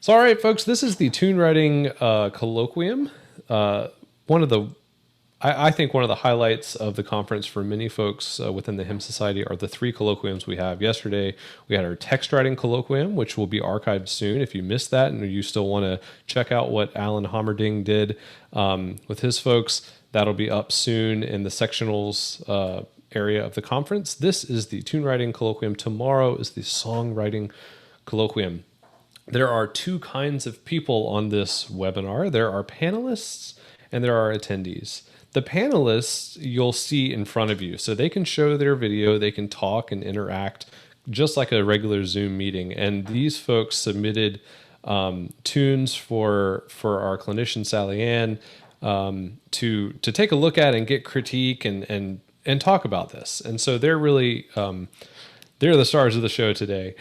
So, all right, folks, this is the tune writing colloquium. One of the, I think, one of the highlights of the conference for many folks within the Hymn Society are the three colloquiums we have. Yesterday, we had our text writing colloquium, which will be archived soon. If you missed that and you still want to check out what Alan Hommerding did with his folks, that'll be up soon in the sectionals area of the conference. This is the tune writing colloquium. Tomorrow is the songwriting colloquium. There are two kinds of people on this webinar. There are panelists and there are attendees. The panelists you'll see in front of you, so they can show their video, they can talk and interact just like a regular Zoom meeting. And these folks submitted tunes for our clinician Sally Ann to take a look at and get critique and talk about this. And so they're really they're the stars of the show today.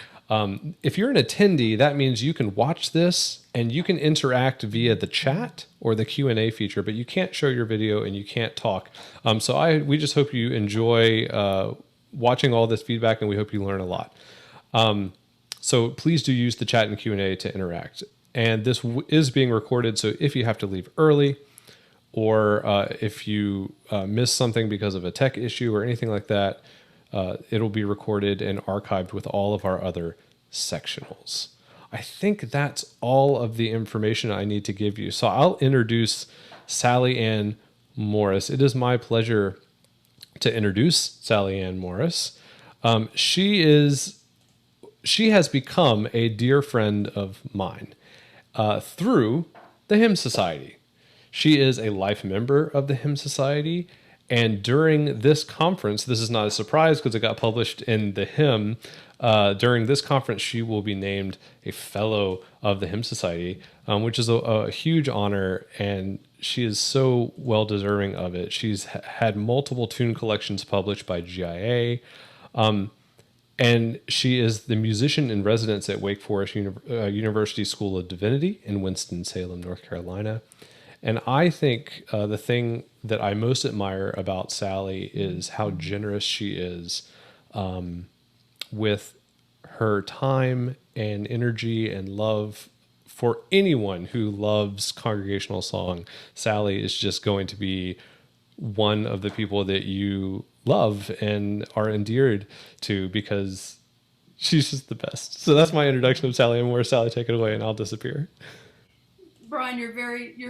If you're an attendee, that means you can watch this and you can interact via the chat or the Q&A feature, but you can't show your video and you can't talk. We just hope you enjoy watching all this feedback, and we hope you learn a lot. So please do use the chat and Q&A to interact. And this is being recorded, so if you have to leave early or if you miss something because of a tech issue or anything like that, it'll be recorded and archived with all of our other sectionals. I think that's all of the information I need to give you. So I'll introduce Sally Ann Morris. It is my pleasure to introduce Sally Ann Morris. She has become a dear friend of mine through the Hymn Society. She is a life member of the Hymn Society. And during this conference, this is not a surprise because it got published in the hymn. During this conference, she will be named a fellow of the Hymn Society, which is a huge honor, and she is so well deserving of it. She's had multiple tune collections published by GIA, and she is the musician in residence at Wake Forest University School of Divinity in Winston-Salem, North Carolina. And I think the thing that I most admire about Sally is how generous she is with her time and energy and love for anyone who loves congregational song. Sally is just going to be one of the people that you love and are endeared to because she's just the best. So that's my introduction of Sally. And where Sally, take it away, and I'll disappear. Brian, you're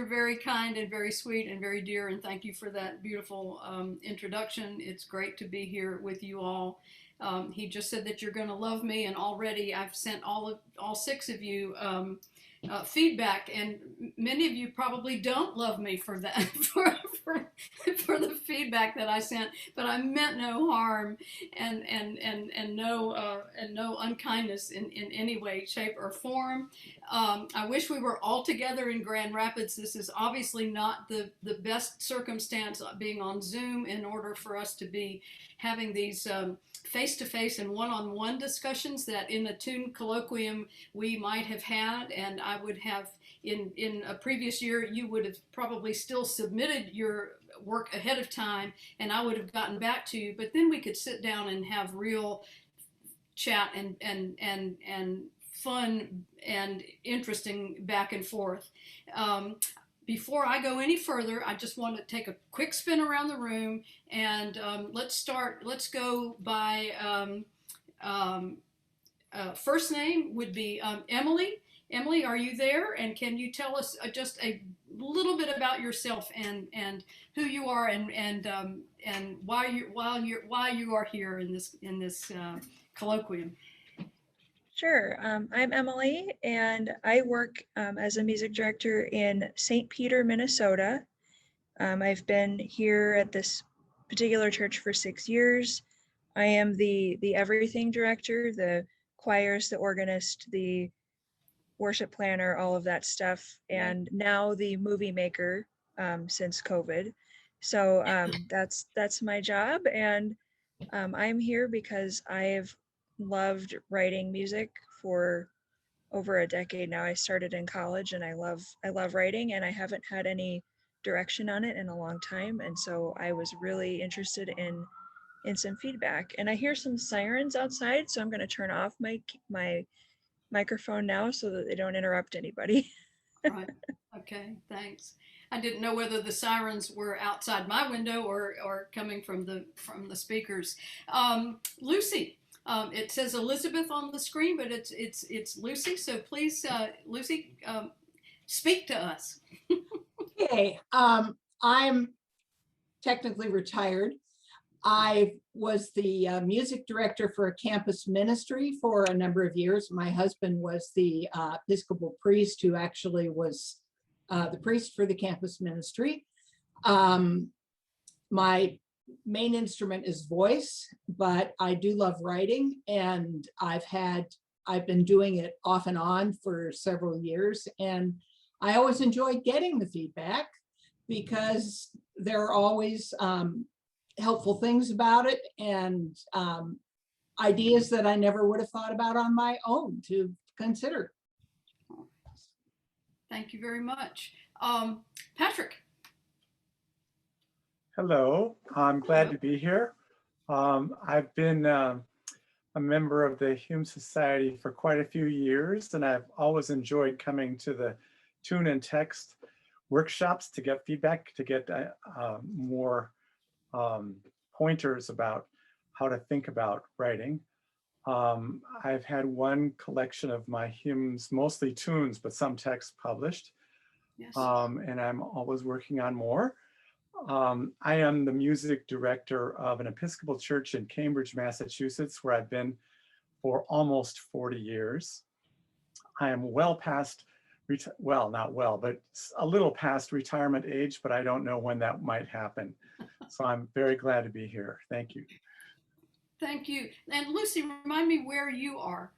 very kind and very sweet and very dear, and thank you for that beautiful introduction. It's great to be here with you all. He just said that you're going to love me, and already I've sent all six of you feedback, and many of you probably don't love me for that for, for the feedback that I sent, but I meant no harm and no unkindness in any way, shape, or form. I wish we were all together in Grand Rapids. This is obviously not the best circumstance, being on Zoom, in order for us to be having these face-to-face and one-on-one discussions that in a tune colloquium we might have had, and I would have in a previous year, you would have probably still submitted your work ahead of time and I would have gotten back to you, but then we could sit down and have real chat and fun and interesting back and forth. Before I go any further, I just want to take a quick spin around the room, and let's go by first name would be Emily. Emily, are you there? And can you tell us just a little bit about yourself and who you are and why you are here in this colloquium? Sure. I'm Emily, and I work as a music director in St. Peter, Minnesota. I've been here at this particular church for 6 years. I am the everything director, the choirs, the organist, the worship planner, all of that stuff, and now the movie maker since COVID. So that's my job, and I'm here because I've loved writing music for over a decade now. I started in college, and I love writing, and I haven't had any direction on it in a long time, and so I was really interested in some feedback. And I hear some sirens outside, so I'm going to turn off my microphone now so that they don't interrupt anybody. Right. Okay, thanks. I didn't know whether the sirens were outside my window or coming from the speakers. Lucy, it says Elizabeth on the screen, but it's Lucy. So please, Lucy, speak to us. Okay, I'm technically retired. I was the music director for a campus ministry for a number of years. My husband was the Episcopal priest who actually was the priest for the campus ministry. My main instrument is voice, but I do love writing, and I've been doing it off and on for several years, and I always enjoy getting the feedback because there are always helpful things about it, and ideas that I never would have thought about on my own to consider. Thank you very much. Patrick. Hello, I'm glad to be here. I've been a member of the Hume Society for quite a few years, and I've always enjoyed coming to the tune and text workshops to get feedback, to get more pointers about how to think about writing. I've had one collection of my hymns, mostly tunes, but some texts published. Yes. And I'm always working on more. I am the music director of an Episcopal church in Cambridge, Massachusetts, where I've been for almost 40 years. I am well past, well, not well, but a little past retirement age, but I don't know when that might happen. So I'm very glad to be here. Thank you. Thank you. And Lucy, remind me where you are.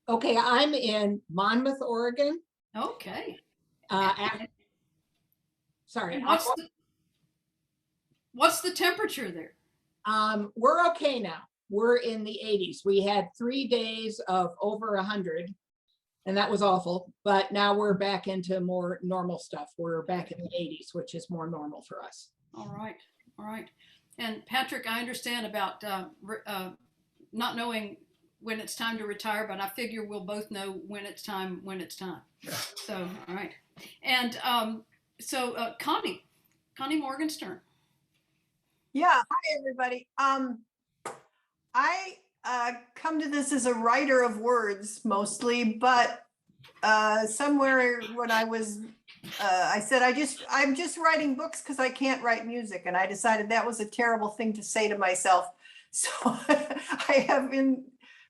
Okay, I'm in Monmouth, Oregon. Okay. Sorry. And what's the temperature there? We're okay now. We're in the 80s. We had 3 days of over 100, and that was awful. But now we're back into more normal stuff. We're back in the 80s, which is more normal for us. All right. All right. And Patrick, I understand about not knowing when it's time to retire, but I figure we'll both know when it's time. So, all right. And Connie Morgenstern. Yeah, hi everybody. I come to this as a writer of words mostly, but somewhere when I was, I said I'm just writing books because I can't write music, and I decided that was a terrible thing to say to myself. So I have in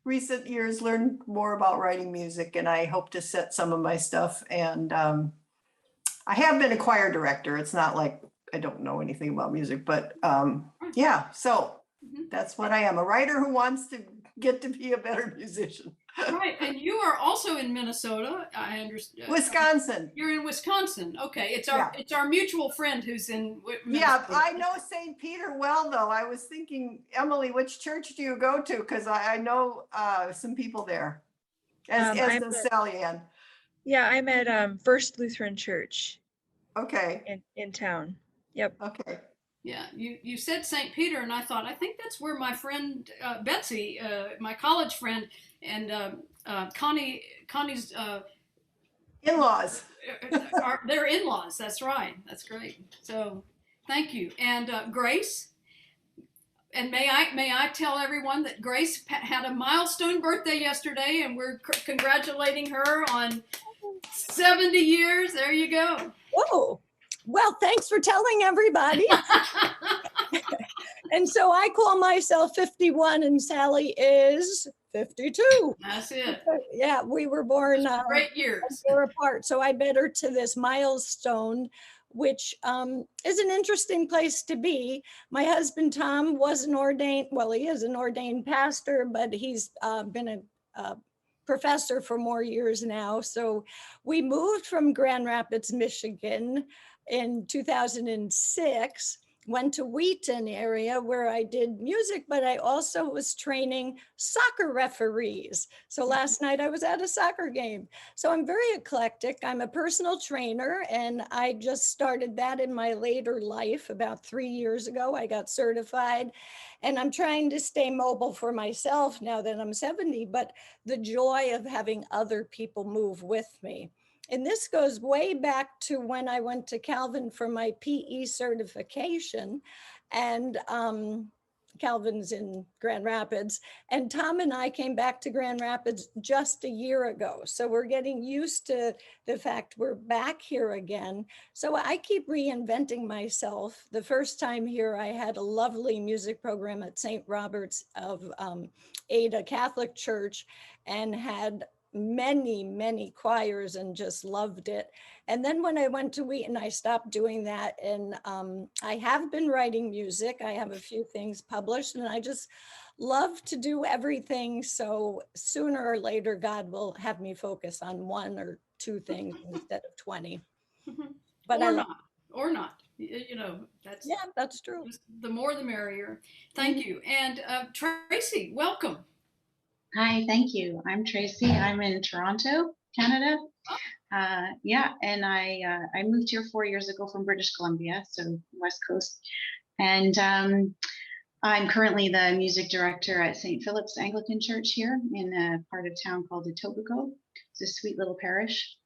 recent years learned more about writing music, and I hope to set some of my stuff. And I have been a choir director. It's not like I don't know anything about music, but yeah, so that's what I am, a writer who wants to get to be a better musician. Right, and you are also in Minnesota, I understand. Wisconsin. You're in Wisconsin. Okay, it's our mutual friend who's in Minnesota. Yeah, I know St. Peter well, though. I was thinking, Emily, which church do you go to? Because I know some people there, as does Sally Ann. Yeah, I'm at First Lutheran Church. Okay. In town. Yep. Okay. Yeah, you said St. Peter, and I thought, I think that's where my friend Betsy, my college friend, and Connie's in-laws. They're in-laws. That's right. That's great. So, thank you. And Grace. And may I tell everyone that Grace had a milestone birthday yesterday, and we're congratulating her on 70 years. There you go. Whoa. Well, thanks for telling everybody. And so I call myself 51 and Sally is 52. That's it. Yeah, we were born great years. A year apart. So I met her to this milestone, which is an interesting place to be. My husband, Tom, was an ordained, well, he is an ordained pastor, but he's been a professor for more years now. So we moved from Grand Rapids, Michigan in 2006. went to Wheaton area where I did music, but I also was training soccer referees. So last night I was at a soccer game. So I'm very eclectic. I'm a personal trainer, and I just started that in my later life. About 3 years ago, I got certified, and I'm trying to stay mobile for myself now that I'm 70, but the joy of having other people move with me. And this goes way back to when I went to Calvin for my PE certification. And Calvin's in Grand Rapids. And Tom and I came back to Grand Rapids just a year ago. So we're getting used to the fact we're back here again. So I keep reinventing myself. The first time here, I had a lovely music program at St. Robert's of Ada Catholic Church, and had many choirs and just loved it. And then when I went to Wheaton, I stopped doing that. And I have been writing music. I have a few things published, and I just love to do everything. So sooner or later, God will have me focus on one or two things instead of 20. But or I not, or not. You know, that's, yeah, that's true. the more the merrier. Thank you. And Tracy, welcome. Hi, thank you. I'm Tracy. I'm in Toronto, Canada. Yeah, and I moved here 4 years ago from British Columbia, so West Coast. And I'm currently the music director at St. Philip's Anglican Church here in a part of town called Etobicoke. It's a sweet little parish.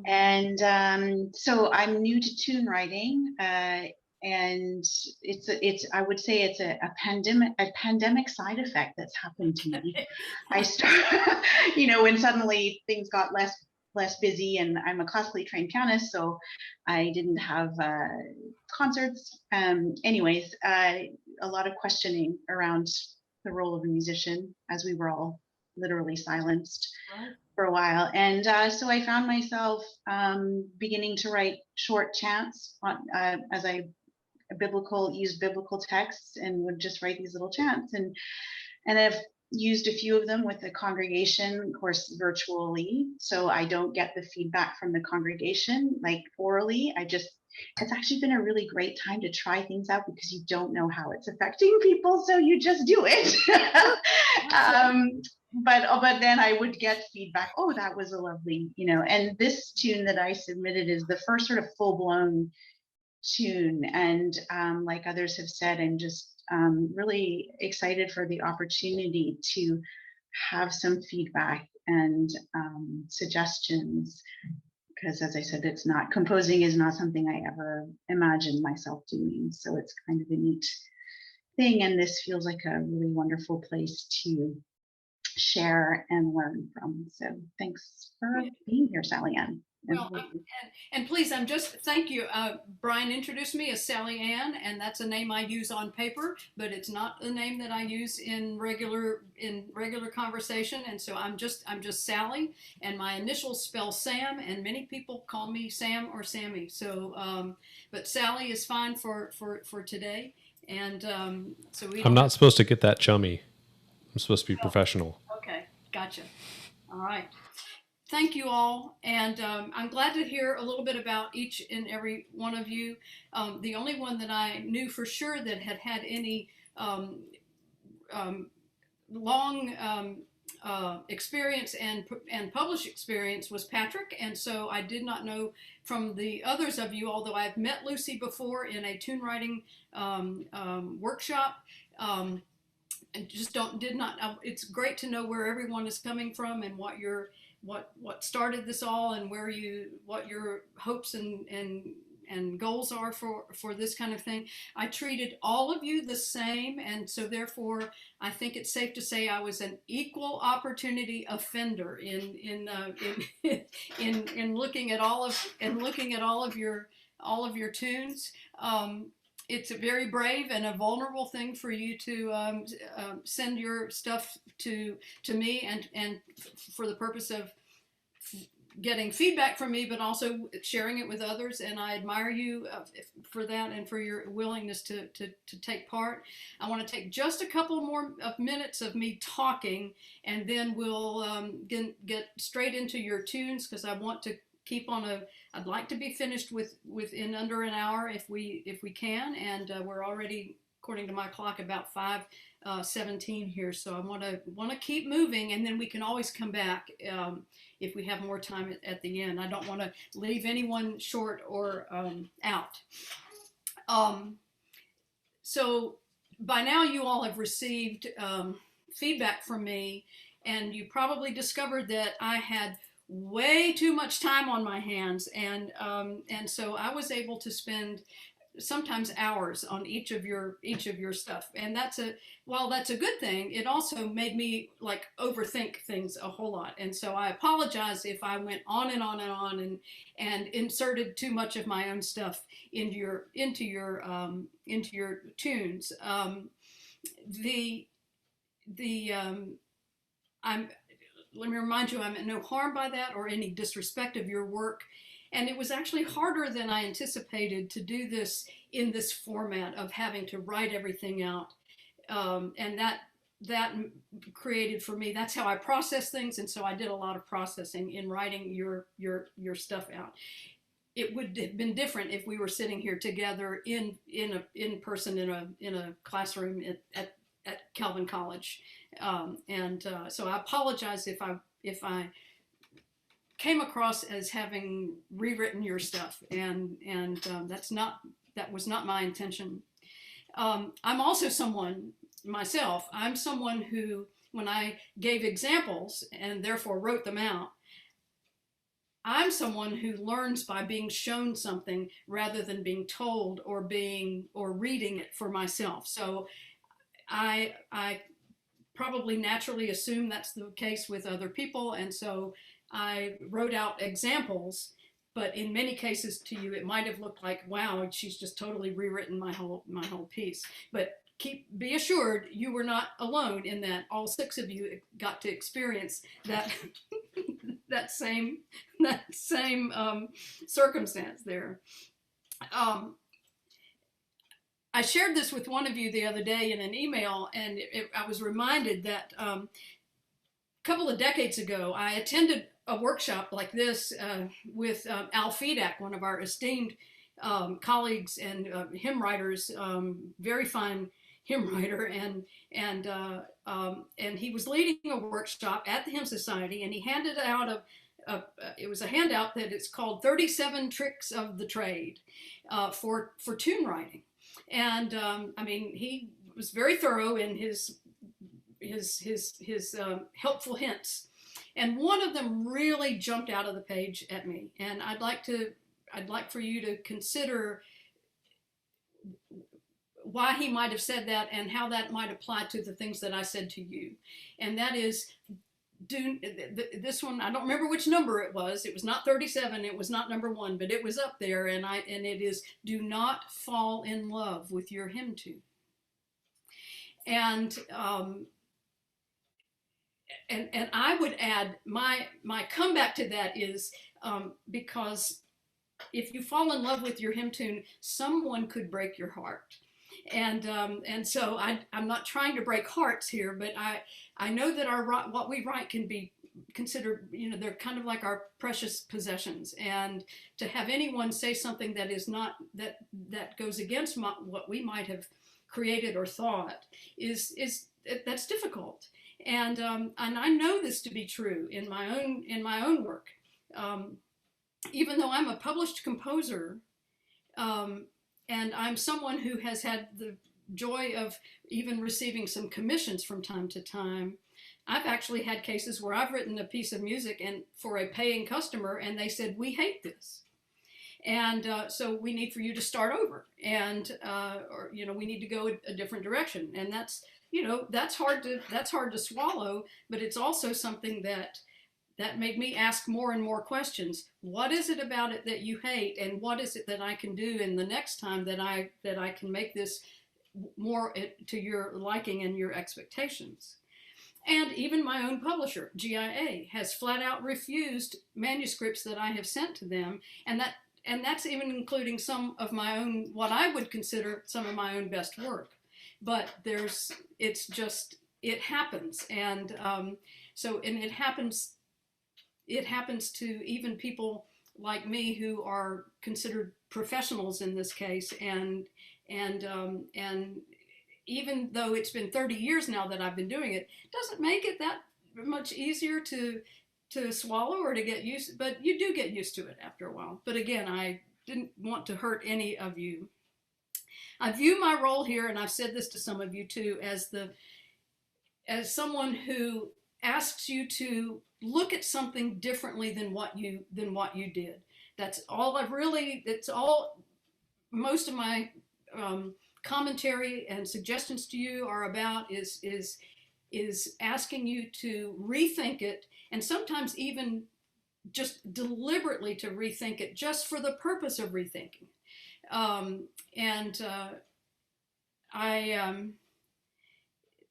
And so I'm new to tune writing, and it's I would say it's a pandemic side effect that's happened to me. I start, when suddenly things got less busy, and I'm a classically trained pianist, so I didn't have concerts. Anyways, a lot of questioning around the role of a musician, as we were all literally silenced for a while. And so I found myself beginning to write short chants as I used biblical texts, and would just write these little chants. And I've used a few of them with the congregation, of course, virtually. So I don't get the feedback from the congregation like orally. It's actually been a really great time to try things out, because you don't know how it's affecting people. So you just do it. But then I would get feedback. Oh, that was a lovely, and this tune that I submitted is the first sort of full blown tune. And like others have said, I'm just really excited for the opportunity to have some feedback and suggestions, because as I said, composing is not something I ever imagined myself doing. So it's kind of a neat thing. And this feels like a really wonderful place to share and learn from. So thanks for being here, Sally Ann. Well, and please, thank you. Brian introduced me as Sally Ann, and that's a name I use on paper, but it's not the name that I use in regular conversation. And so I'm just Sally, and my initials spell Sam, and many people call me Sam or Sammy. So, but Sally is fine for today. And so I'm not supposed to get that chummy. I'm supposed to be professional. Okay, gotcha. All right. Thank you all, and I'm glad to hear a little bit about each and every one of you. The only one that I knew for sure that had any long experience and published experience was Patrick, and so I did not know from the others of you, although I've met Lucy before in a tune writing workshop. And just did not. It's great to know where everyone is coming from and what started this all, and what your hopes and goals are for this kind of thing. I treated all of you the same, and so therefore I think it's safe to say I was an equal opportunity offender in looking at all of your tunes. It's a very brave and a vulnerable thing for you to send your stuff to me, and for the purpose of getting feedback from me, but also sharing it with others. And I admire you for that, and for your willingness to take part. I want to take just a couple more minutes of me talking, and then we'll get straight into your tunes, because I want to keep on a. I'd like to be finished within under an hour if we can, and we're already, according to my clock, about 5:17 here. So I want to keep moving, and then we can always come back if we have more time at the end. I don't want to leave anyone short or out. So by now you all have received feedback from me, and you probably discovered that I had way too much time on my hands, and so I was able to spend sometimes hours on each of your stuff, and while that's a good thing, it also made me like overthink things a whole lot, and so I apologize if I went on and on and on and inserted too much of my own stuff into your tunes. Let me remind you, I'm at no harm by that or any disrespect of your work. And it was actually harder than I anticipated to do this in this format of having to write everything out. And that created for me, that's how I process things. And so I did a lot of processing in writing your stuff out. It would have been different if we were sitting here together in person in a classroom at Calvin College. So I apologize if I came across as having rewritten your stuff, and that was not my intention. I'm also someone myself. I'm someone who, when I gave examples and therefore wrote them out, I'm someone who learns by being shown something rather than being told or reading it for myself. So I probably naturally assume that's the case with other people, and so I wrote out examples, but in many cases to you it might have looked like, wow, she's just totally rewritten my whole piece. But be assured you were not alone in that. All 6 of you got to experience that that same circumstance there. I shared this with one of you the other day in an email, and I was reminded that a couple of decades ago, I attended a workshop like this with Al Fedak, one of our esteemed colleagues and hymn writers, very fine hymn writer, and he was leading a workshop at the Hymn Society, and he handed out it was a handout that it's called 37 Tricks of the Trade for tune writing. And I mean, he was very thorough in his helpful hints, and one of them really jumped out of the page at me. And I'd like for you to consider why he might have said that and how that might apply to the things that I said to you. And that is, this one, I don't remember which number it was. It was not 37. It was not number 1, but it was up there. And it is, do not fall in love with your hymn tune. And I would add, my comeback to that is because if you fall in love with your hymn tune, someone could break your heart. And so I'm not trying to break hearts here, but I know that what we write can be considered, they're kind of like our precious possessions. And to have anyone say something that is not, that goes against what we might have created or thought that's difficult. And I know this to be true in my own work. Even though I'm a published composer, and I'm someone who has had the joy of even receiving some commissions from time to time, I've actually had cases where I've written a piece of music and for a paying customer, and they said, we hate this. And so we need for you to start over, and or we need to go a different direction. And that's hard to swallow, but it's also something that made me ask more and more questions. What is it about it that you hate, and what is it that I can do in the next time that I can make this more to your liking and your expectations? And even my own publisher, GIA, has flat out refused manuscripts that I have sent to them, and that's even including some of my own, what I would consider some of my own best work. But it happens, and so it happens to even people like me who are considered professionals in this case, and even though it's been 30 years now that I've been doing it, doesn't make it that much easier to swallow or to get used, but you do get used to it after a while. But again, I didn't want to hurt any of you. I view my role here, and I've said this to some of you too, as someone who asks you to look at something differently than what you did. That's all I've really. It's all most of my commentary and suggestions to you are about is asking you to rethink it, and sometimes even just deliberately to rethink it just for the purpose of rethinking. And I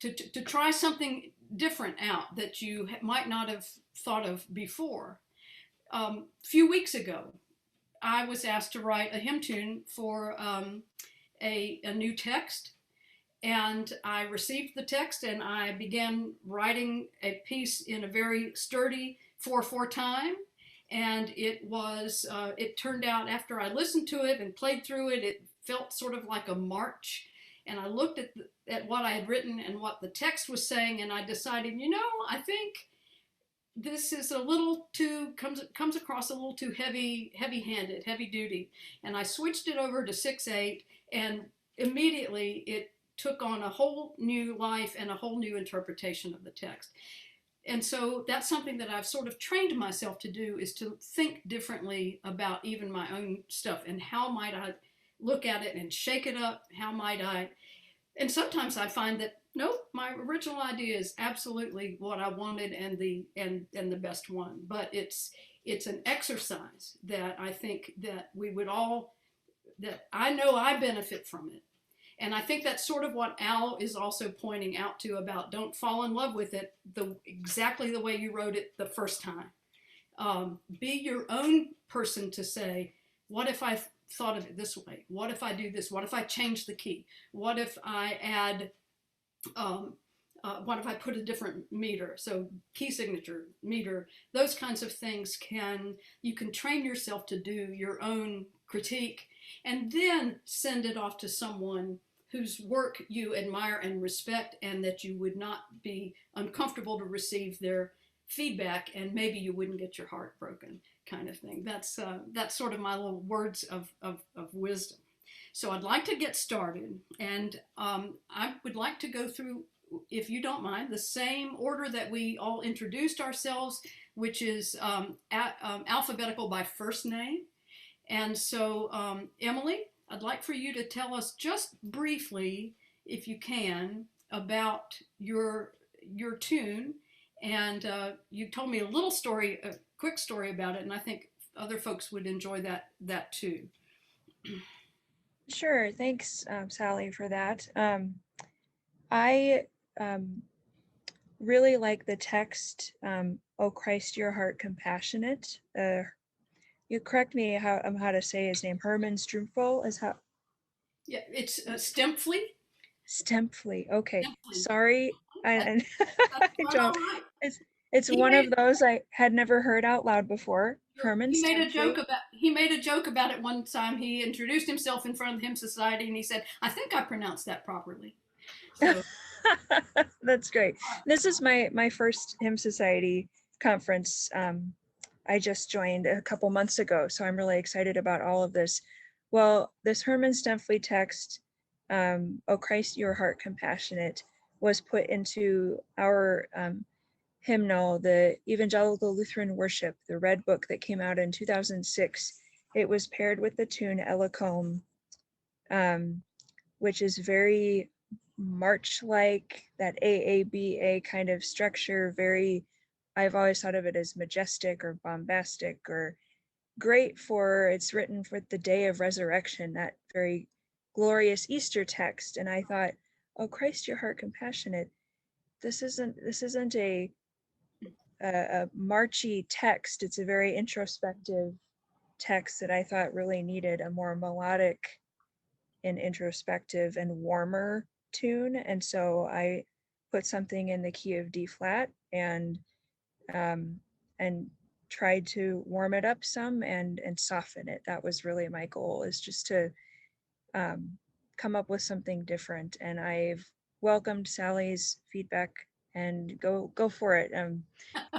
to try something different out that you might not have thought of before. A few weeks ago, I was asked to write a hymn tune for a new text, and I received the text and I began writing a piece in a very sturdy 4/4 time. And it turned out, after I listened to it and played through it, it felt sort of like a march. And I looked at what I had written and what the text was saying, and I decided, I think this is a little too, comes across a little too heavy-handed, heavy duty. And I switched it over to 6/8, and immediately it took on a whole new life and a whole new interpretation of the text. And so that's something that I've sort of trained myself to do, is to think differently about even my own stuff, and how might I look at it and shake it up? How might I? And sometimes I find that, nope, my original idea is absolutely what I wanted and the best one. But it's an exercise that I think that we would all, that I know I benefit from it. And I think that's sort of what Al is also pointing out to, about don't fall in love with it exactly the way you wrote it the first time. Be your own person to say, what if I thought of it this way? What if I do this? What if I change the key? What if I add, what if I put a different meter? So key signature, meter, those kinds of things you can train yourself to do your own critique, and then send it off to someone whose work you admire and respect, and that you would not be uncomfortable to receive their feedback, and maybe you wouldn't get your heart broken, kind of thing. That's sort of my little words of wisdom. So I'd like to get started, and I would like to go through, if you don't mind, the same order that we all introduced ourselves, which is alphabetical by first name. And so, Emily, I'd like for you to tell us just briefly, if you can, about your tune. And you told me a little story, a quick story about it, and I think other folks would enjoy that too. Sure, thanks, Sally, for that. I really like the text, "O Christ, your heart compassionate." You correct me how to say his name. Herman Strumpfel is how. Yeah, it's Stempfli. Stempfli. Okay, Stempfli. sorry. I don't. Right. It's one of those I had never heard out loud before. Herman He made Stempfli. a joke about it one time. He introduced himself in front of the Hymn Society, and he said, "I think I pronounced that properly." So. That's great. This is my first Hymn Society conference. I just joined a couple months ago, so I'm really excited about all of this. Well, this Herman Stempfli text, "O Christ, your heart compassionate," was put into our hymnal, the Evangelical Lutheran Worship, the Red Book that came out in 2006. It was paired with the tune Colloquium, which is very march-like, that AABA kind of structure. I've always thought of it as majestic or bombastic, or great for, it's written for the day of resurrection, that very glorious Easter text. And I thought, "Oh Christ, your heart compassionate." This isn't a marchy text. It's a very introspective text that I thought really needed a more melodic and introspective and warmer tune. And so I put something in the key of D flat, and tried to warm it up some and soften it. That was really my goal, is just to come up with something different. And I've welcomed Sally's feedback and go for it.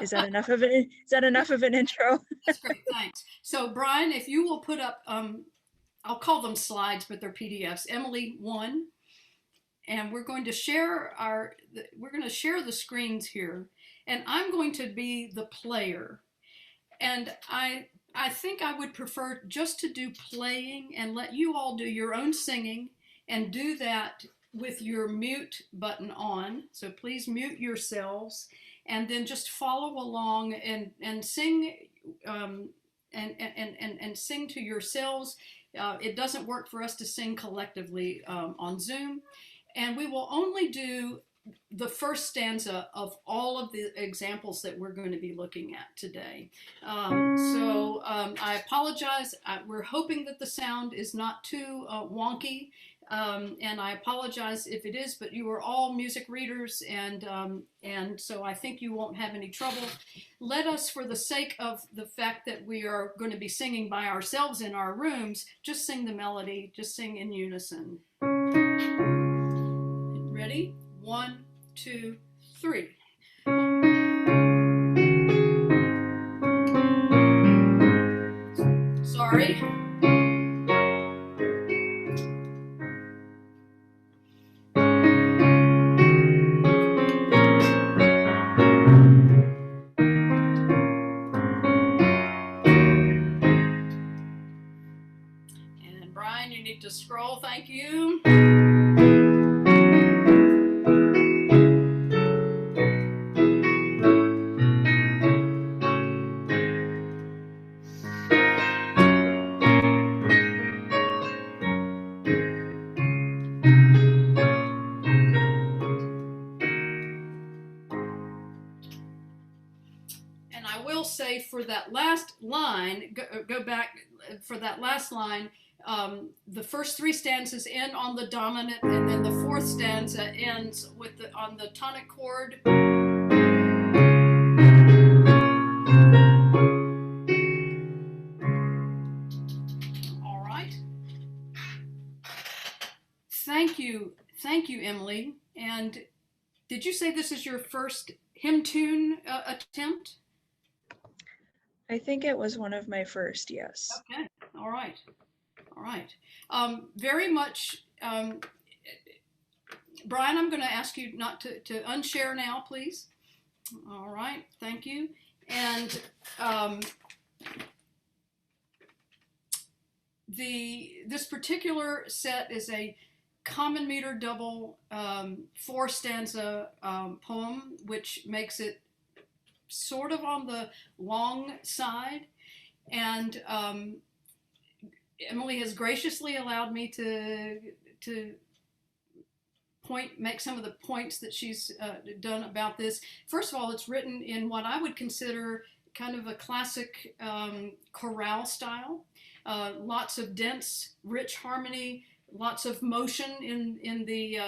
Is that enough of it? Is that enough of an intro? That's great, thanks. So Brian, if you will put up, I'll call them slides, but they're PDFs. Emily 1, and we're going to share the screens here, and I'm going to be the player. And I think I would prefer just to do playing and let you all do your own singing, and do that with your mute button on. So please mute yourselves, and then just follow along and sing and sing to yourselves. It doesn't work for us to sing collectively on Zoom, and we will only do the first stanza of all of the examples that we're going to be looking at today. I apologize. We're hoping that the sound is not too wonky, and I apologize if it is, but you are all music readers, and so I think you won't have any trouble. Let us, for the sake of the fact that we are going to be singing by ourselves in our rooms, just sing the melody, just sing in unison. Ready? 1, 2, 3. Sorry. And Brian, you need to scroll. Thank you. And I will say, for that last line, go back for that last line, the first 3 stanzas end on the dominant, and then the 4th stanza ends with on the tonic chord. All right. Thank you, Emily. And did you say this is your first hymn tune attempt? I think it was one of my first, yes. Okay. All right. Very much, Brian, I'm going to ask you not to unshare now, please. All right. Thank you. And this particular set is a common meter double 4 stanza poem, which makes it sort of on the long side. And Emily has graciously allowed me to make some of the points that she's done about this. First of all, it's written in what I would consider kind of a classic chorale style. Lots of dense, rich harmony, lots of motion in the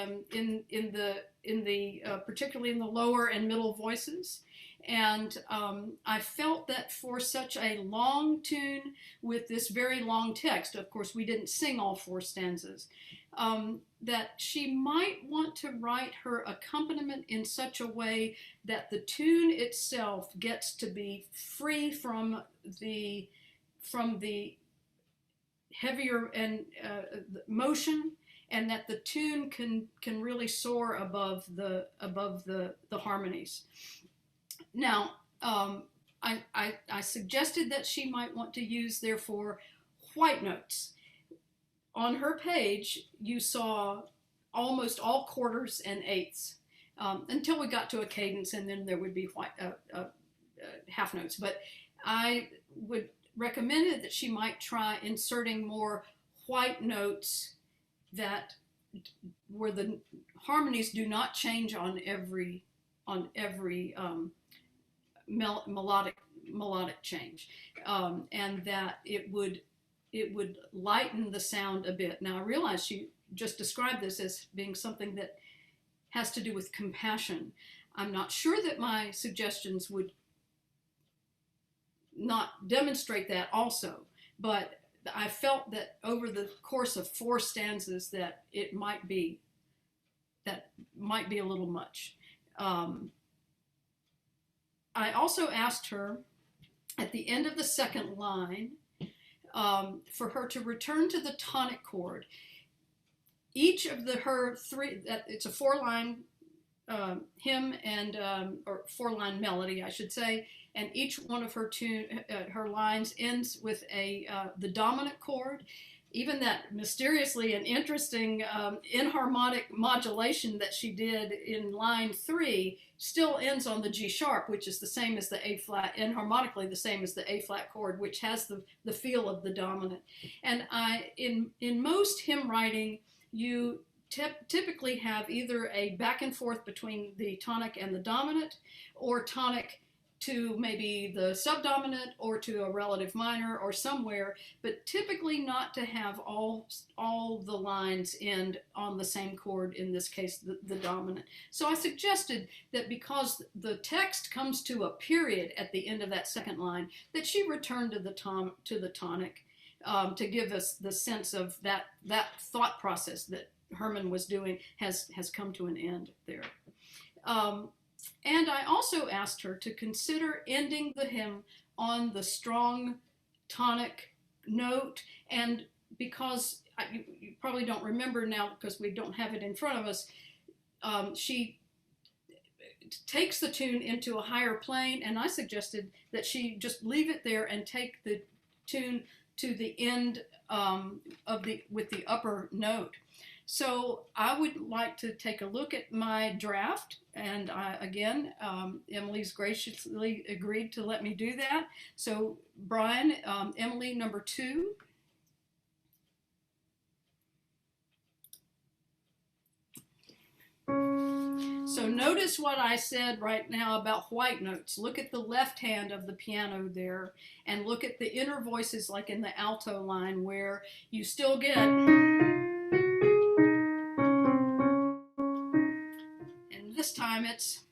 particularly in the lower and middle voices. And I felt that for such a long tune with this very long text, of course we didn't sing all 4 stanzas, that she might want to write her accompaniment in such a way that the tune itself gets to be free from the heavier and motion, and that the tune can really soar above the harmonies. Now, I suggested that she might want to use, therefore, white notes. On her page, you saw almost all quarters and eighths, until we got to a cadence, and then there would be half notes. But I would recommend that she might try inserting more white notes that where the harmonies do not change on every melodic change, and that it would lighten the sound a bit. Now I realize she just described this as being something that has to do with compassion. I'm not sure that my suggestions would not demonstrate that also. But I felt that over the course of 4 stanzas that it might be a little much. I also asked her at the end of the second line for her to return to the tonic chord. Each of her 3, it's a 4-line hymn and or 4-line melody, I should say, and each one of her lines ends with the dominant chord. Even that mysteriously and interesting inharmonic modulation that she did in line 3 still ends on the G sharp, which is the same as the A flat, inharmonically the same as the A flat chord, which has the feel of the dominant. And in most hymn writing, you typically have either a back and forth between the tonic and the dominant, or tonic to maybe the subdominant or to a relative minor or somewhere, but typically not to have all the lines end on the same chord, in this case the dominant. So I suggested that because the text comes to a period at the end of that second line, that she return to the tonic to give us the sense of that thought process that Herman was doing has come to an end there. And I also asked her to consider ending the hymn on the strong tonic note. And because you probably don't remember now because we don't have it in front of us, she takes the tune into a higher plane, and I suggested that she just leave it there and take the tune to the end with the upper note. So I would like to take a look at my draft, and again, Emily's graciously agreed to let me do that. So Brian, Emily, number 2. So notice what I said right now about white notes. Look at the left hand of the piano there, and look at the inner voices like in the alto line where you still get, and this time it's,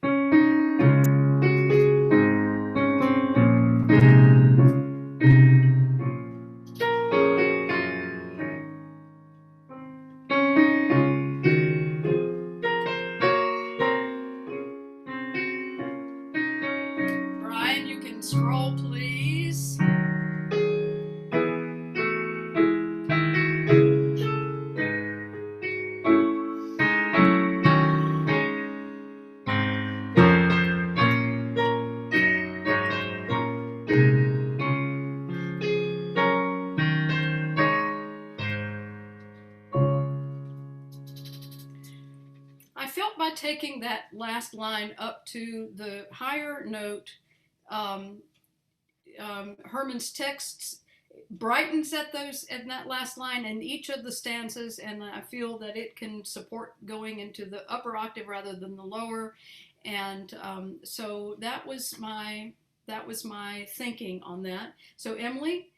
Brian, you can scroll please. I felt by taking that last line up to the higher note, Herman's text brightens at that last line in each of the stanzas, and I feel that it can support going into the upper octave rather than the lower. And so that was my thinking on that. So Emily,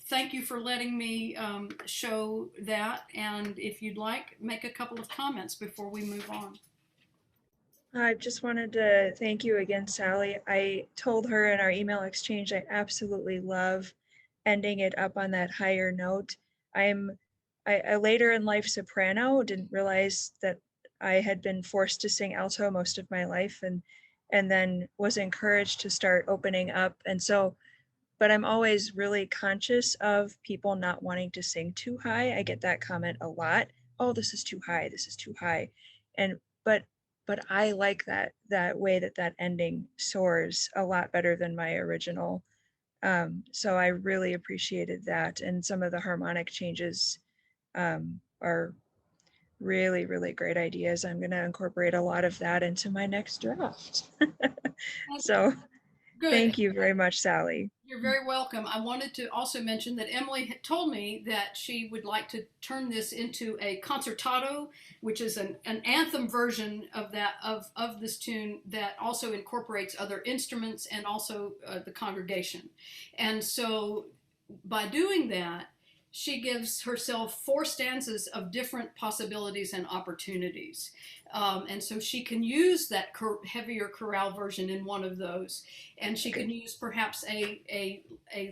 thank you for letting me show that, and if you'd like, make a couple of comments before we move on. I just wanted to thank you again, Sally. I told her in our email exchange I absolutely love ending it up on that higher note. I'm a later in life soprano, didn't realize that I had been forced to sing alto most of my life, and then was encouraged to start opening up. And so, but I'm always really conscious of people not wanting to sing too high. I get that comment a lot. Oh, this is too high. This is too high. And but I like that way that ending soars a lot better than my original. So I really appreciated that. And some of the harmonic changes are really, really great ideas. I'm going to incorporate a lot of that into my next draft. So Good. Thank you very much, Sally. You're very welcome. I wanted to also mention that Emily had told me that she would like to turn this into a concertato, which is an anthem version of this tune that also incorporates other instruments and also the congregation. And so by doing that, she gives herself 4 stanzas of different possibilities and opportunities. And so she can use that heavier chorale version in one of those. And she can use perhaps a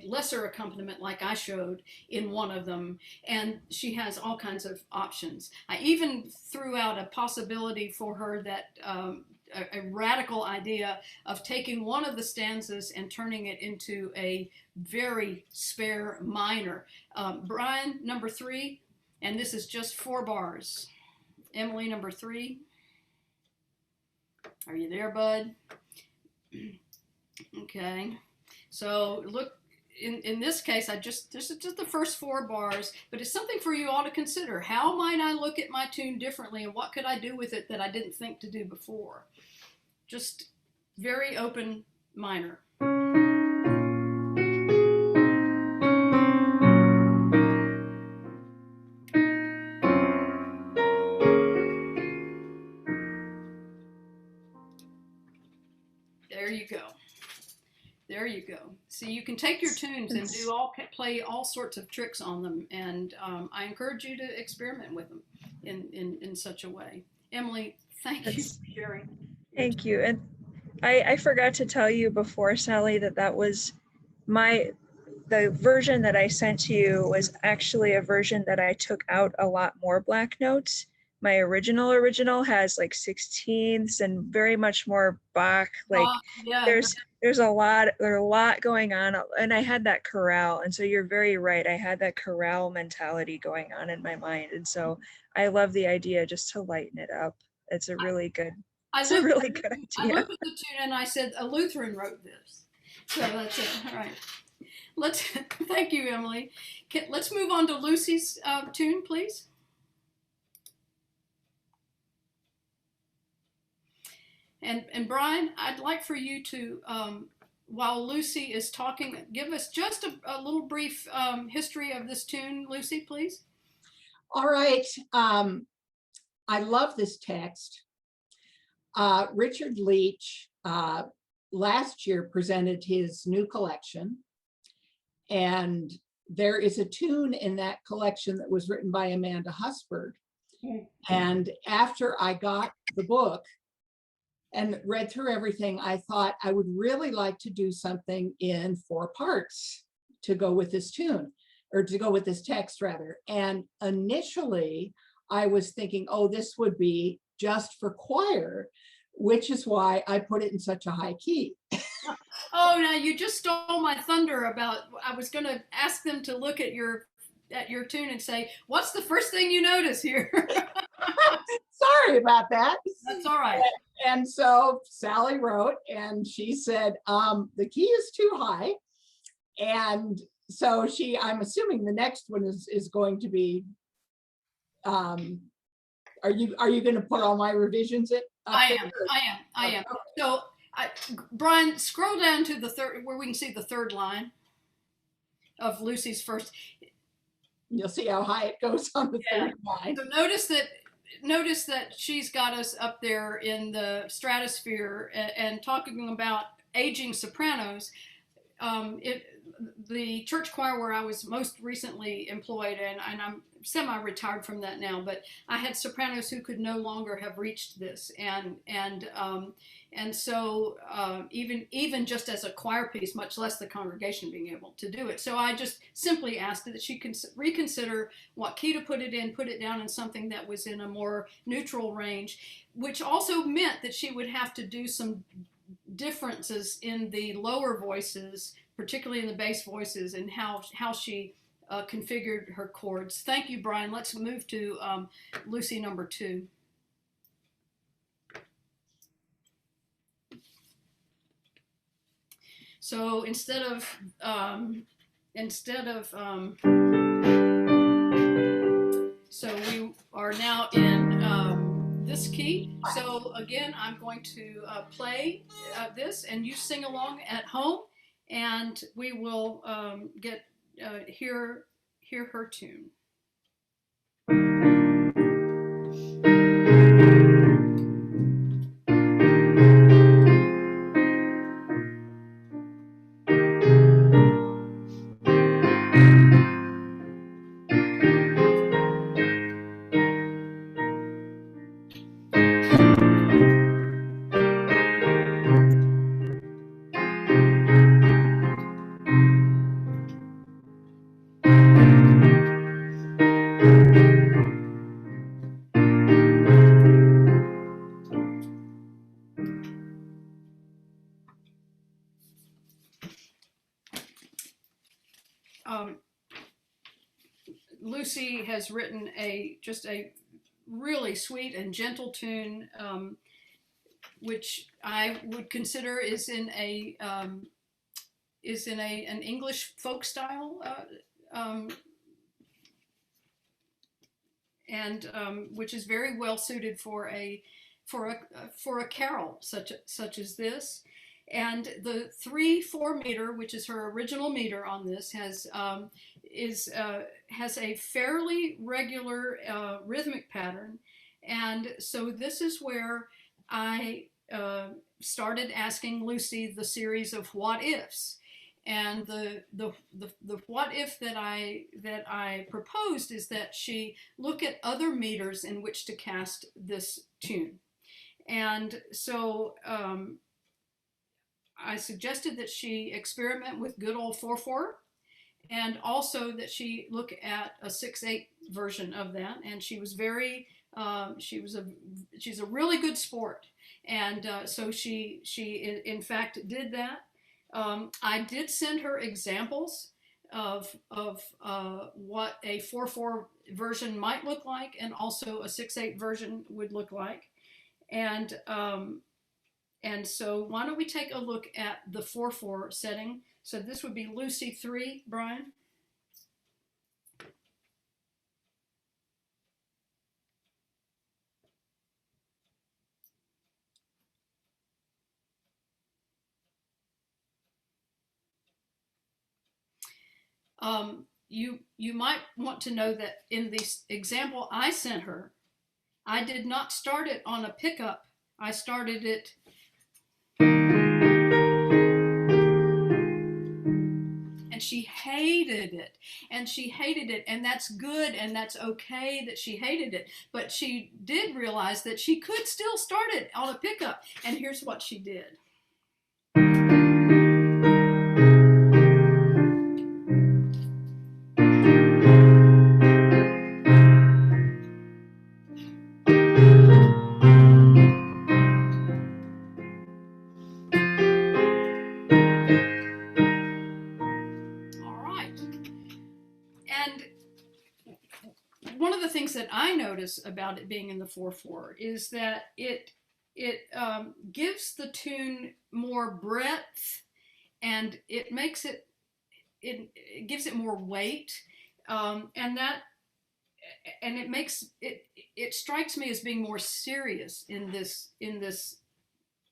lesser accompaniment like I showed in one of them. And she has all kinds of options. I even threw out a possibility for her that a radical idea of taking one of the stanzas and turning it into a very spare minor. Brian, number 3, and this is just 4 bars. Emily, number 3. Are you there, bud? Okay. So look, in this case, this is just the first 4 bars, but it's something for you all to consider. How might I look at my tune differently, and what could I do with it that I didn't think to do before? Just very open minor. There you go. There you go. See, you can take your tunes and play all sorts of tricks on them, and I encourage you to experiment with them in such a way. Emily, thank you for sharing. Thank you. And I forgot to tell you before, Sally, that was the version that I sent to you was actually a version that I took out a lot more black notes. My original has like 16ths and very much more Bach. Like yeah. there's a lot going on, and I had that chorale. And so you're very right. I had that chorale mentality going on in my mind. And so I love the idea just to lighten it up. It's a really good idea. I looked at the tune and I said, a Lutheran wrote this. So that's it. All right. Thank you, Emily. Let's move on to Lucy's tune, please. And Brian, I'd like for you to, while Lucy is talking, give us just a little brief history of this tune, Lucy, please. All right. I love this text. Richard Leach last year presented his new collection, and there is a tune in that collection that was written by Amanda Husband. And after I got the book and read through everything, I thought I would really like to do something in 4 parts to go with this tune, or to go with this text rather. And initially I was thinking, oh, this would be just for choir, which is why I put it in such a high key. Oh, now you just stole my thunder about, I was going to ask them to look at your tune and say, what's the first thing you notice here? Sorry about that. That's all right. And so Sally wrote, and she said, the key is too high. And so I'm assuming the next one is going to be, are you going to put all my revisions in? I am. So Brian, scroll down to the third, where we can see the 3rd line of Lucy's first. You'll see how high it goes on the 3rd line. So notice that she's got us up there in the stratosphere and talking about aging sopranos. The church choir where I was most recently employed, and I'm semi-retired from that now, but I had sopranos who could no longer have reached this, and so even just as a choir piece, much less the congregation being able to do it. So I just simply asked that she can reconsider what key to put it down in something that was in a more neutral range, which also meant that she would have to do some differences in the lower voices, particularly in the bass voices, and how she configured her chords. Thank you, Brian. Let's move to Lucy number 2. So instead of so we are now in this key. So again, I'm going to play this, and you sing along at home, and we will hear her tune. Lucy has written just a really sweet and gentle tune, which I would consider is in an English folk style, and which is very well suited for a carol such as this. And the 3/4 meter, which is her original meter on this, has a fairly regular rhythmic pattern. And so this is where I started asking Lucy the series of what ifs. And the what if that I proposed is that she look at other meters in which to cast this tune. And so I suggested that she experiment with good old 4/4, and also that she look at a 6/8 version of that. And she was very she's a really good sport, and so she in fact did that. I did send her examples of what a 4/4 version might look like, and also a 6/8 version would look like. And so why don't we take a look at the 4/4 setting? So this would be Lucy 3, Brian. You might want to know that in the example I sent her, I did not start it on a pickup. I started it and she hated it, and that's good, and that's okay that she hated it, but she did realize that she could still start it on a pickup, and here's what she did. That I notice about it being in the 4/4 is that it gives the tune more breadth, and it makes it gives it more weight, and it makes it strikes me as being more serious in this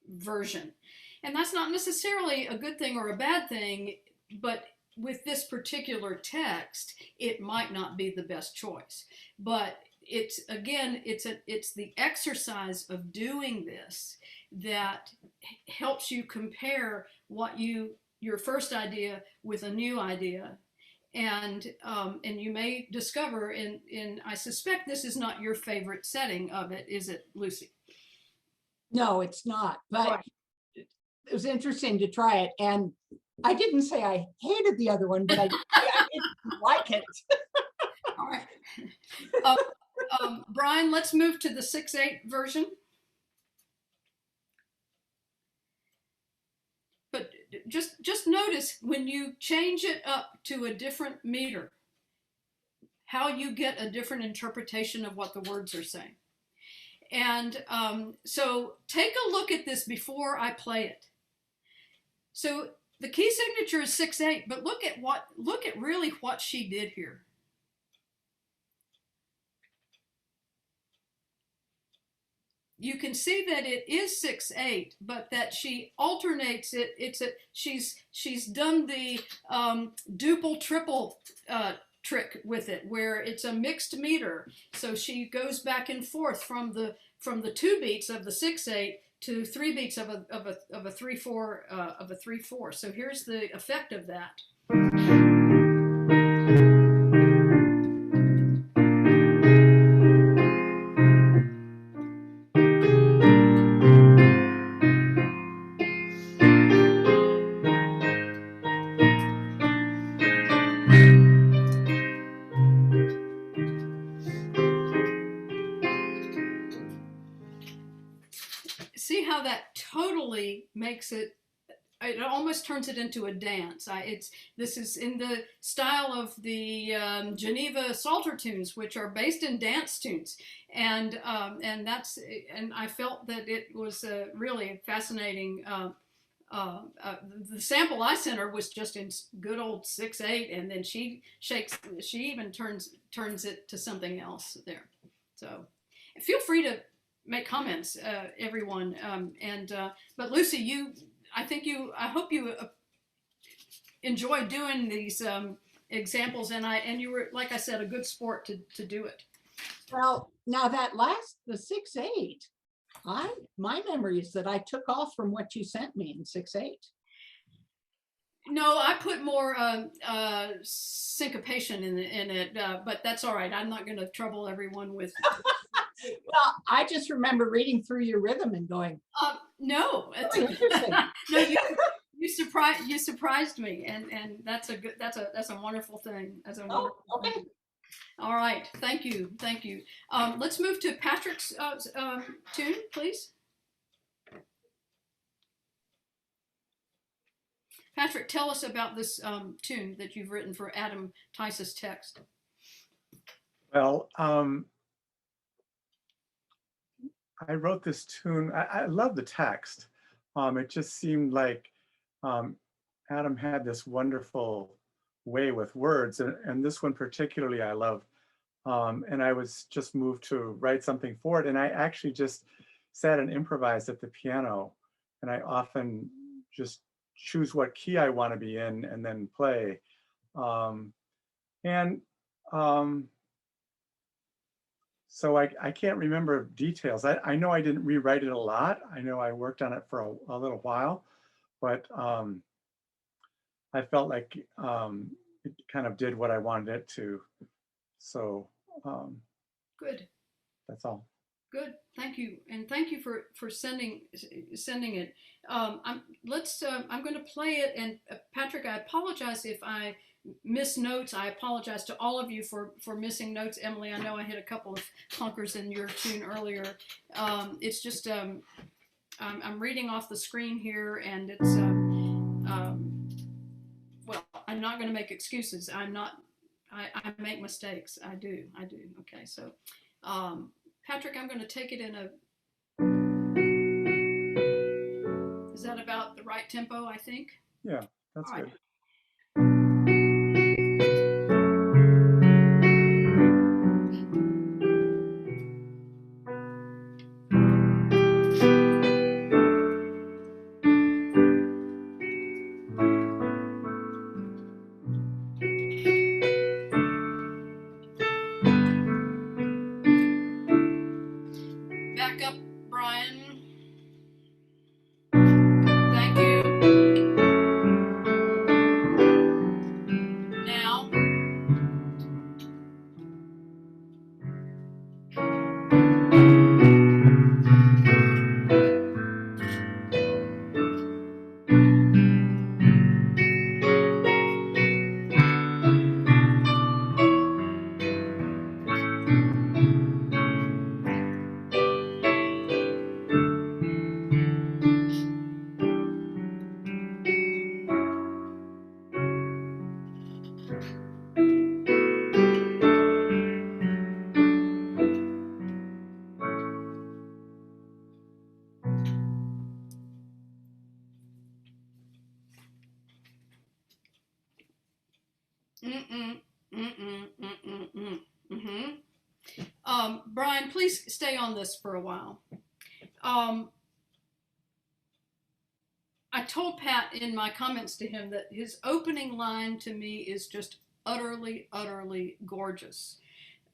version, and that's not necessarily a good thing or a bad thing, but with this particular text, it might not be the best choice. But it's again, it's the exercise of doing this that helps you compare your first idea with a new idea, and you may discover in I suspect this is not your favorite setting of it, is it, Lucy? No, it's not, but Right. It was interesting to try it. And I didn't say I hated the other one, but I didn't like it. All right. Brian, let's move to the 6/8 version. But just notice when you change it up to a different meter, how you get a different interpretation of what the words are saying. And so take a look at this before I play it. So the key signature is 6/8, but look at really what she did here. You can see that it is 6/8, but that she alternates it. She's done the duple triple trick with it, where it's a mixed meter. So she goes back and forth from the 2 beats of the 6/8 to 3 beats of a 3/4 So here's the effect of that. See how that totally makes it it almost turns it into a dance. This is in the style of the Geneva Psalter tunes, which are based in dance tunes, and I felt that it was really fascinating. The sample I sent her was just in good old 6/8, and then she even turns it to something else there. So feel free to make comments, everyone. But Lucy, I hope you enjoy doing these examples, and you were, like I said, a good sport to do it. Well, now the 6/8, my memory is that I took off from what you sent me in 6/8. No, I put more syncopation in it, but that's all right. I'm not going to trouble everyone with. Well, I just remember reading through your rhythm and going, no, oh, interesting. No, you surprised me, and that's a wonderful thing. That's a wonderful okay. thing. All right, thank you. Let's move to Patrick's tune, please. Patrick, tell us about this tune that you've written for Adam Tice's text. Well, I wrote this tune. I love the text. It just seemed like Adam had this wonderful way with words, and this one particularly I love. And I was just moved to write something for it. And I actually just sat and improvised at the piano. And I often just choose what key I want to be in and then play. So I can't remember details. I know I didn't rewrite it a lot. I know I worked on it for a little while, but I felt like it kind of did what I wanted it to. So good. That's all. Good, thank you, and thank you for sending it. I'm going to play it, and Patrick, I apologize if I miss notes. I apologize to all of you for missing notes. Emily, I know I hit a couple of clunkers in your tune earlier. It's just I'm reading off the screen here, and it's well, I'm not going to make excuses. I make mistakes. I do. Okay, so. Patrick, I'm going to take it in a, is that about the right tempo, I think? Yeah, that's good. Back up, Brian. Thank you. Now. Brian, please stay on this for a while. I told Pat in my comments to him that his opening line to me is just utterly, utterly gorgeous.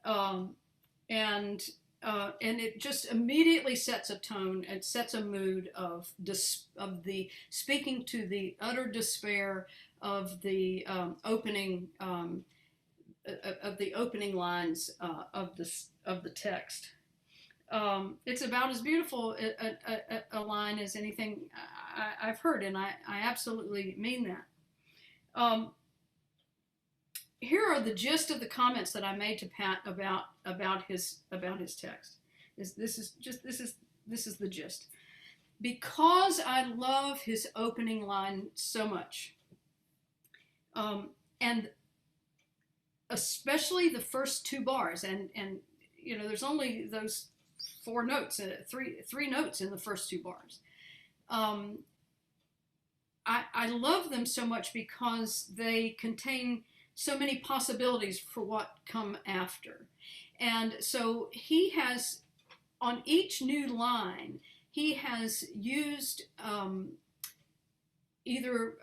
And it just immediately sets a tone and sets a mood of the speaking to the utter despair of the opening lines of the text. It's about as beautiful a line as anything I've heard, and I absolutely mean that. Here are the gist of the comments that I made to Pat about his text. This is the gist. because I love his opening line so much, and especially the first two bars, and you know, there's only those four notes, three notes in the first two bars. I love them so much because they contain so many possibilities for what come after. And so he has, on each new line, he has used either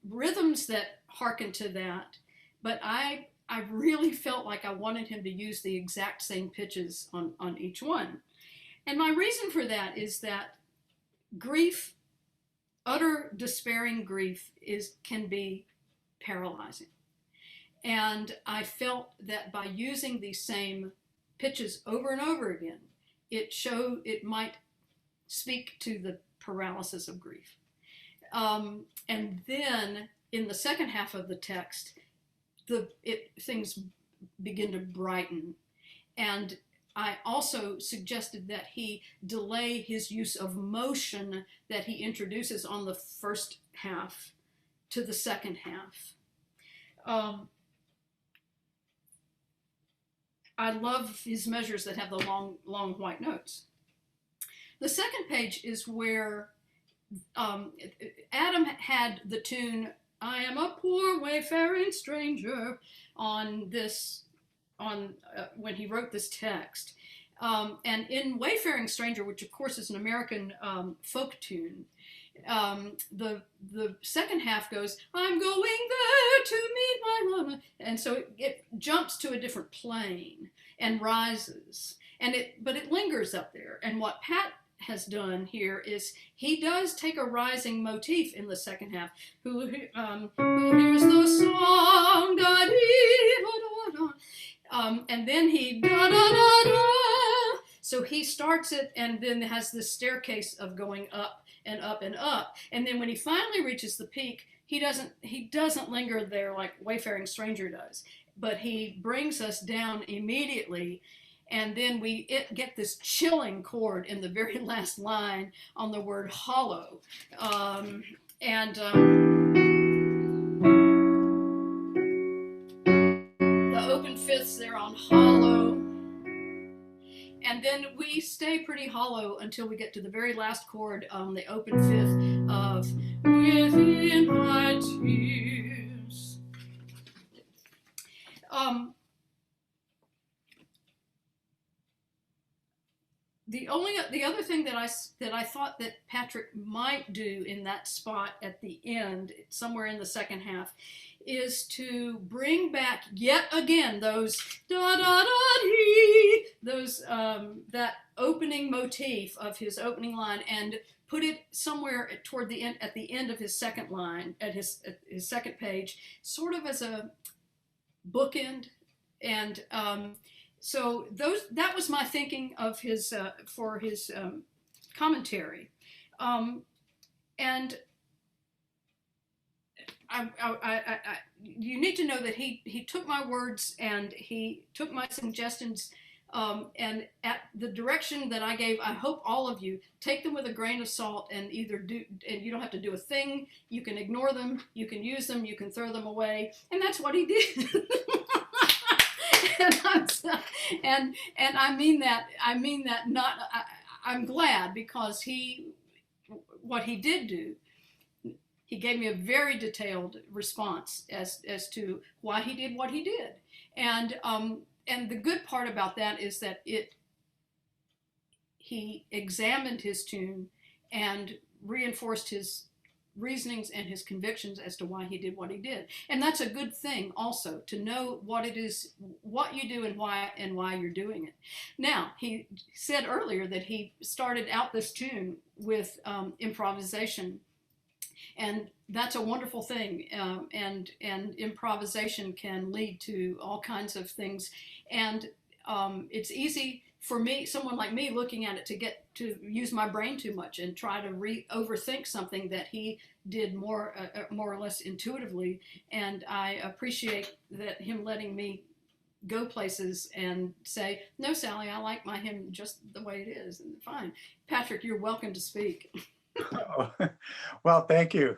rhythms that hearken to that, but I really felt like I wanted him to use the exact same pitches on each one. And my reason for that is that grief, utter despairing grief, can be paralyzing. And I felt that by using these same pitches over and over again, it might speak to the paralysis of grief. And then in the second half of the text, things begin to brighten. And I also suggested that he delay his use of motion that he introduces on the first half to the second half. I love his measures that have the long white notes. The second page is where Adam had the tune "I am a poor wayfaring stranger" when he wrote this text. And in Wayfaring Stranger, which of course is an American folk tune, the second half goes, "I'm going there to meet my mama," and so it jumps to a different plane and rises, but it lingers up there. And what Pat has done here is he does take a rising motif in the second half. Who hears the song, da dee da da da, and then he da da da da. So he starts it and then has this staircase of going up and up and up. And then when he finally reaches the peak, he doesn't linger there like Wayfaring Stranger does, but he brings us down immediately. And then we get this chilling chord in the very last line on the word hollow. The open fifths there on hollow. And then we stay pretty hollow until we get to the very last chord on the open fifth of "Within My Tears." The other thing that I thought that Patrick might do in that spot at the end, somewhere in the second half, is to bring back yet again those da da da dee, that opening motif of his opening line, and put it somewhere toward the end, at the end of his second line, at his second page, sort of as a bookend. And so that was my thinking of his for his commentary, and you need to know that he took my words and he took my suggestions, and at the direction that I gave, I hope all of you take them with a grain of salt and and you don't have to do a thing. You can ignore them, you can use them, you can throw them away, and that's what he did. And I mean that. Not. I'm glad, because what he did do, he gave me a very detailed response as to why he did what he did, and the good part about that is that he examined his tune and reinforced his reasonings and his convictions as to why he did what he did. And that's a good thing also, to know what it is, what you do and why you're doing it. Now, he said earlier that he started out this tune with improvisation, and that's a wonderful thing, and improvisation can lead to all kinds of things, and it's easy for me, someone like me, looking at it, to use my brain too much and try to overthink something that he did more or less intuitively. And I appreciate that him letting me go places and say, no, Sally, I like my hymn just the way it is, and fine. Patrick, you're welcome to speak. Oh, well, thank you.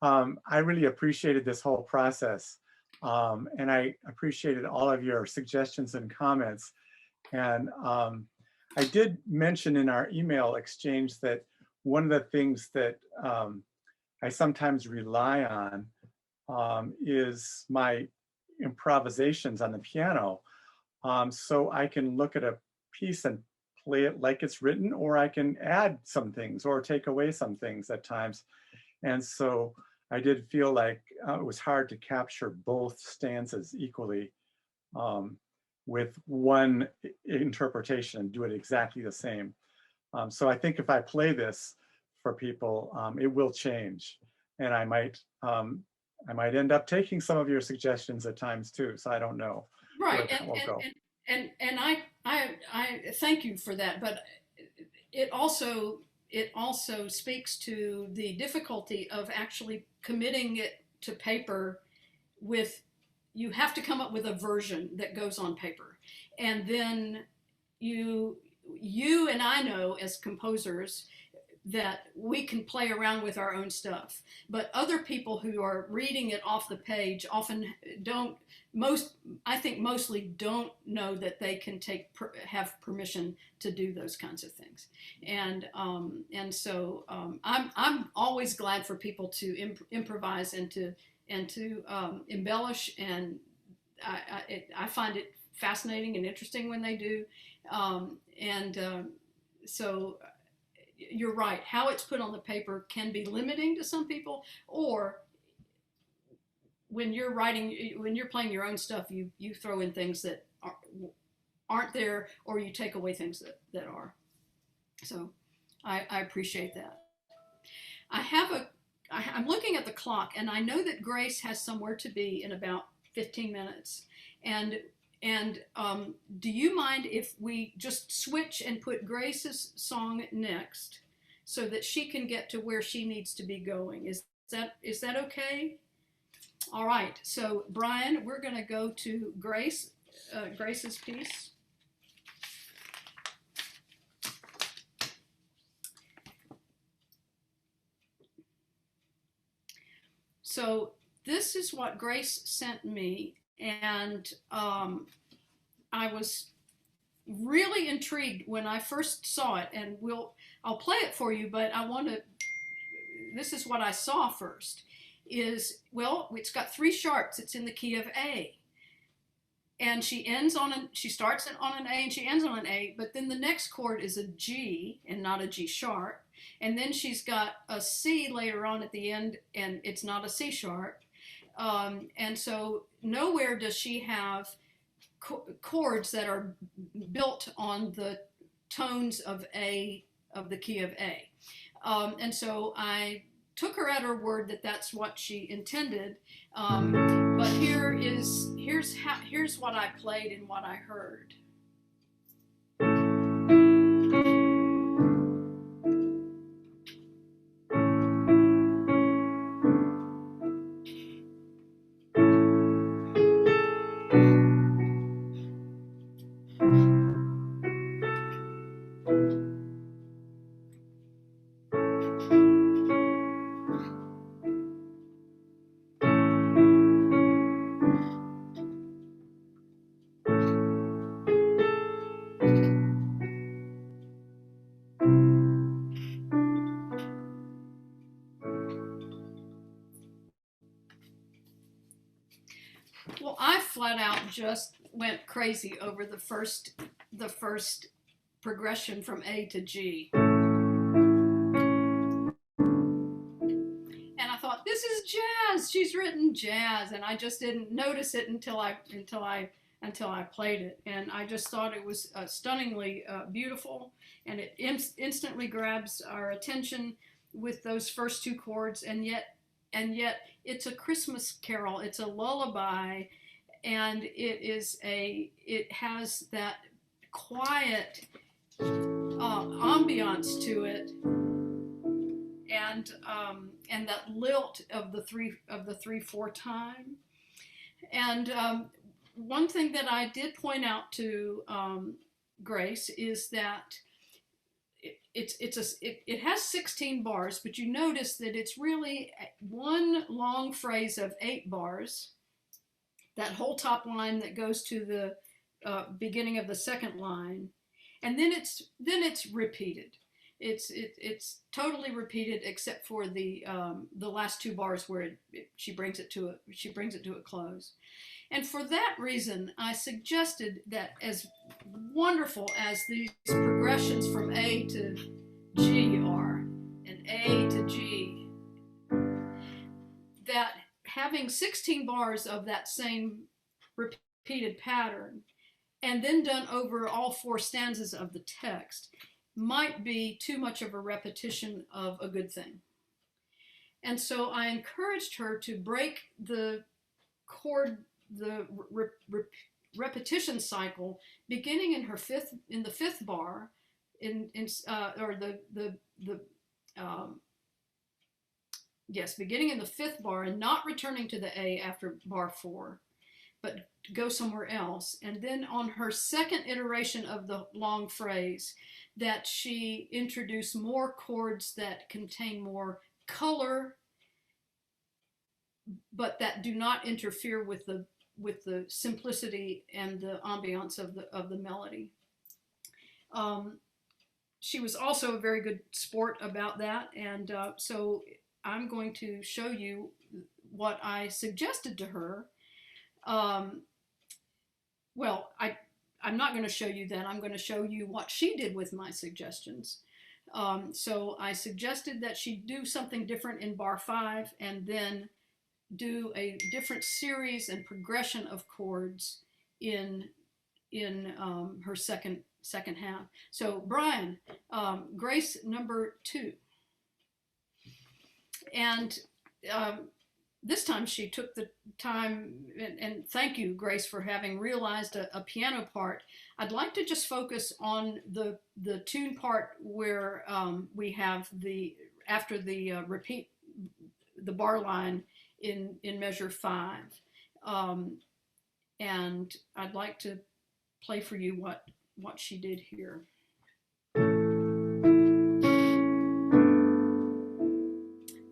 I really appreciated this whole process. And I appreciated all of your suggestions and comments. And I did mention in our email exchange that one of the things that I sometimes rely on is my improvisations on the piano. So I can look at a piece and play it like it's written, or I can add some things or take away some things at times. And so I did feel like it was hard to capture both stanzas equally with one interpretation and do it exactly the same. So I think if I play this for people, it will change, and I might end up taking some of your suggestions at times too. So I don't know where Right, that will go. and I thank you for that, but it also speaks to the difficulty of actually committing it to paper. With, you have to come up with a version that goes on paper, and then you and I know as composers that we can play around with our own stuff, but other people who are reading it off the page often don't, I think mostly don't know that they can have permission to do those kinds of things. And so I'm always glad for people to improvise and to embellish, and I find it fascinating and interesting when they do. So you're right. How it's put on the paper can be limiting to some people, or when you're playing your own stuff, you throw in things that aren't there, or you take away things that are. So I appreciate that. I'm looking at the clock, and I know that Grace has somewhere to be in about 15 minutes. And do you mind if we just switch and put Grace's song next, so that she can get to where she needs to be going? Is that okay? All right. So Brian, we're going to go to Grace's piece. So this is what Grace sent me, and I was really intrigued when I first saw it, and I'll play it for you, but this is what I saw first. It's got 3 sharps. It's in the key of A, and she starts on an A and she ends on an A, but then the next chord is a G and not a G sharp. And then she's got a C later on at the end, and it's not a C sharp. And so nowhere does she have chords that are built on the tones of A, of the key of A. And so I took her at her word that that's what she intended. But here's what I played and what I heard. Well, I flat out just went crazy over the first progression from A to G. And I thought, this is jazz. She's written jazz, and I just didn't notice it until I played it. And I just thought it was stunningly beautiful, and it instantly grabs our attention with those first 2 chords, and yet it's a Christmas carol. It's a lullaby, and it has that quiet ambiance to it, and that lilt of the 3/4 time. And one thing that I did point out to Grace is that it has 16 bars, but you notice that it's really one long phrase of 8 bars. That whole top line that goes to the beginning of the second line, and then it's repeated. It's totally repeated except for the last 2 bars where she brings it to a close. And for that reason, I suggested that, as wonderful as these progressions from A to G are, and A to G, that having 16 bars of that same repeated pattern and then done over all 4 stanzas of the text might be too much of a repetition of a good thing. And so I encouraged her to break the repetition cycle beginning in the fifth bar beginning in the 5th bar and not returning to the A after bar 4, but go somewhere else. And then on her second iteration of the long phrase, that she introduce more chords that contain more color, but that do not interfere with the simplicity and the ambiance of the melody. She was also a very good sport about that, and so I'm going to show you what I suggested to her. Well, I'm not going to show you that. I'm going to show you what she did with my suggestions. So I suggested that she do something different in bar 5 and then do a different series and progression of chords in her second half. So Brian, Grace number 2. And this time she took the time, and thank you, Grace, for having realized a piano part. I'd like to just focus on the tune part where we have after the repeat, the bar line in measure 5. And I'd like to play for you what she did here.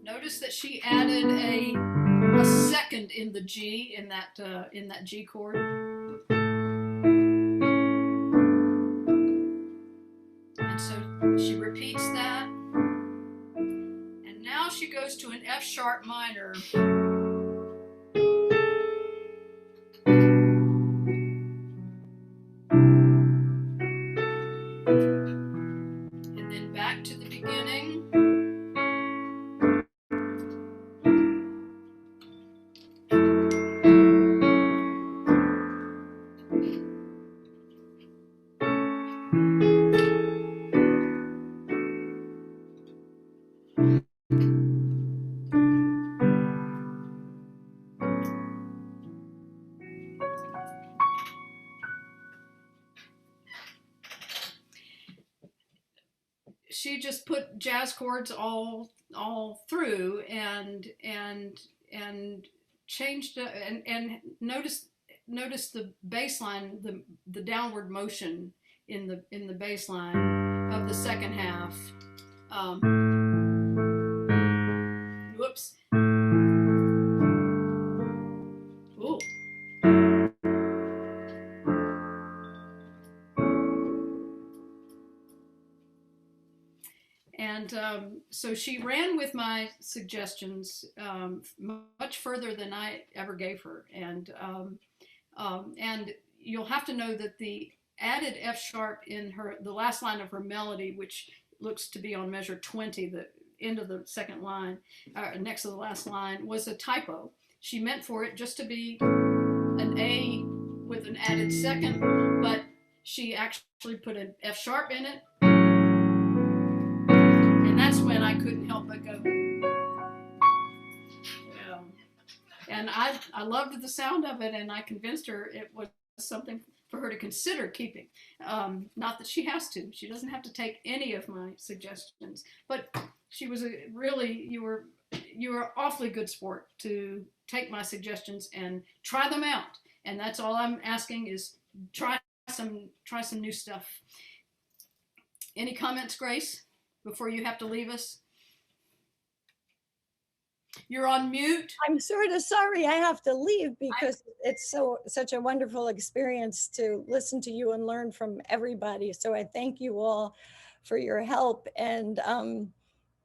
Notice that she added a second in the G in that G chord. And so she repeats that. And now she goes to an F sharp minor. And then back to the beginning. She just put jazz chords all through and changed and notice the bass line, the downward motion in the bass line of the second half. Whoops. Ooh. And so she ran with my suggestions much further than I ever gave her. And you'll have to know that the added F sharp in the last line of her melody, which looks to be on measure 20, the end of the second line, next to the last line, was a typo. She meant for it just to be an A with an added second, but she actually put an F sharp in it. And that's when I couldn't help but go. And I loved the sound of it, and I convinced her it was something for her to consider keeping. Not that she has to. She doesn't have to take any of my suggestions. But she was you were awfully good sport to take my suggestions and try them out And that's all I'm asking is try some new stuff. Any comments, Grace, before you have to leave us? You're on mute. I'm sort of sorry I have to leave because it's such a wonderful experience to listen to you and learn from everybody. So I thank you all for your help. And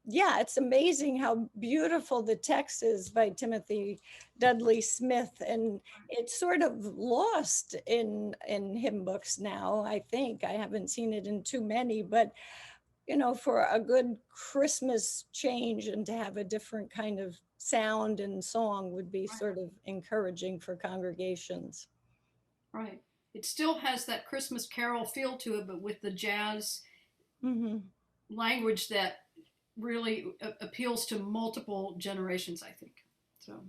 yeah, it's amazing how beautiful the text is by Timothy Dudley Smith, and it's sort of lost in hymn books now. I think I haven't seen it in too many, but you know, for a good Christmas change and to have a different kind of sound and song would be sort of encouraging for congregations. Right. It still has that Christmas carol feel to it, but with the jazz language that really appeals to multiple generations, I think. So.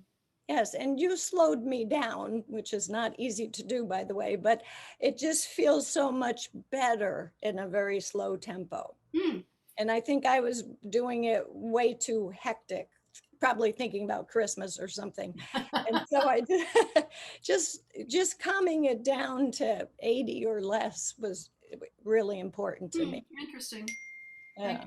Yes, and you slowed me down, which is not easy to do, by the way, but it just feels so much better in a very slow tempo. And I think I was doing it way too hectic, probably thinking about Christmas or something. And so I did, just calming it down to 80 or less was really important to me. Interesting. Yeah.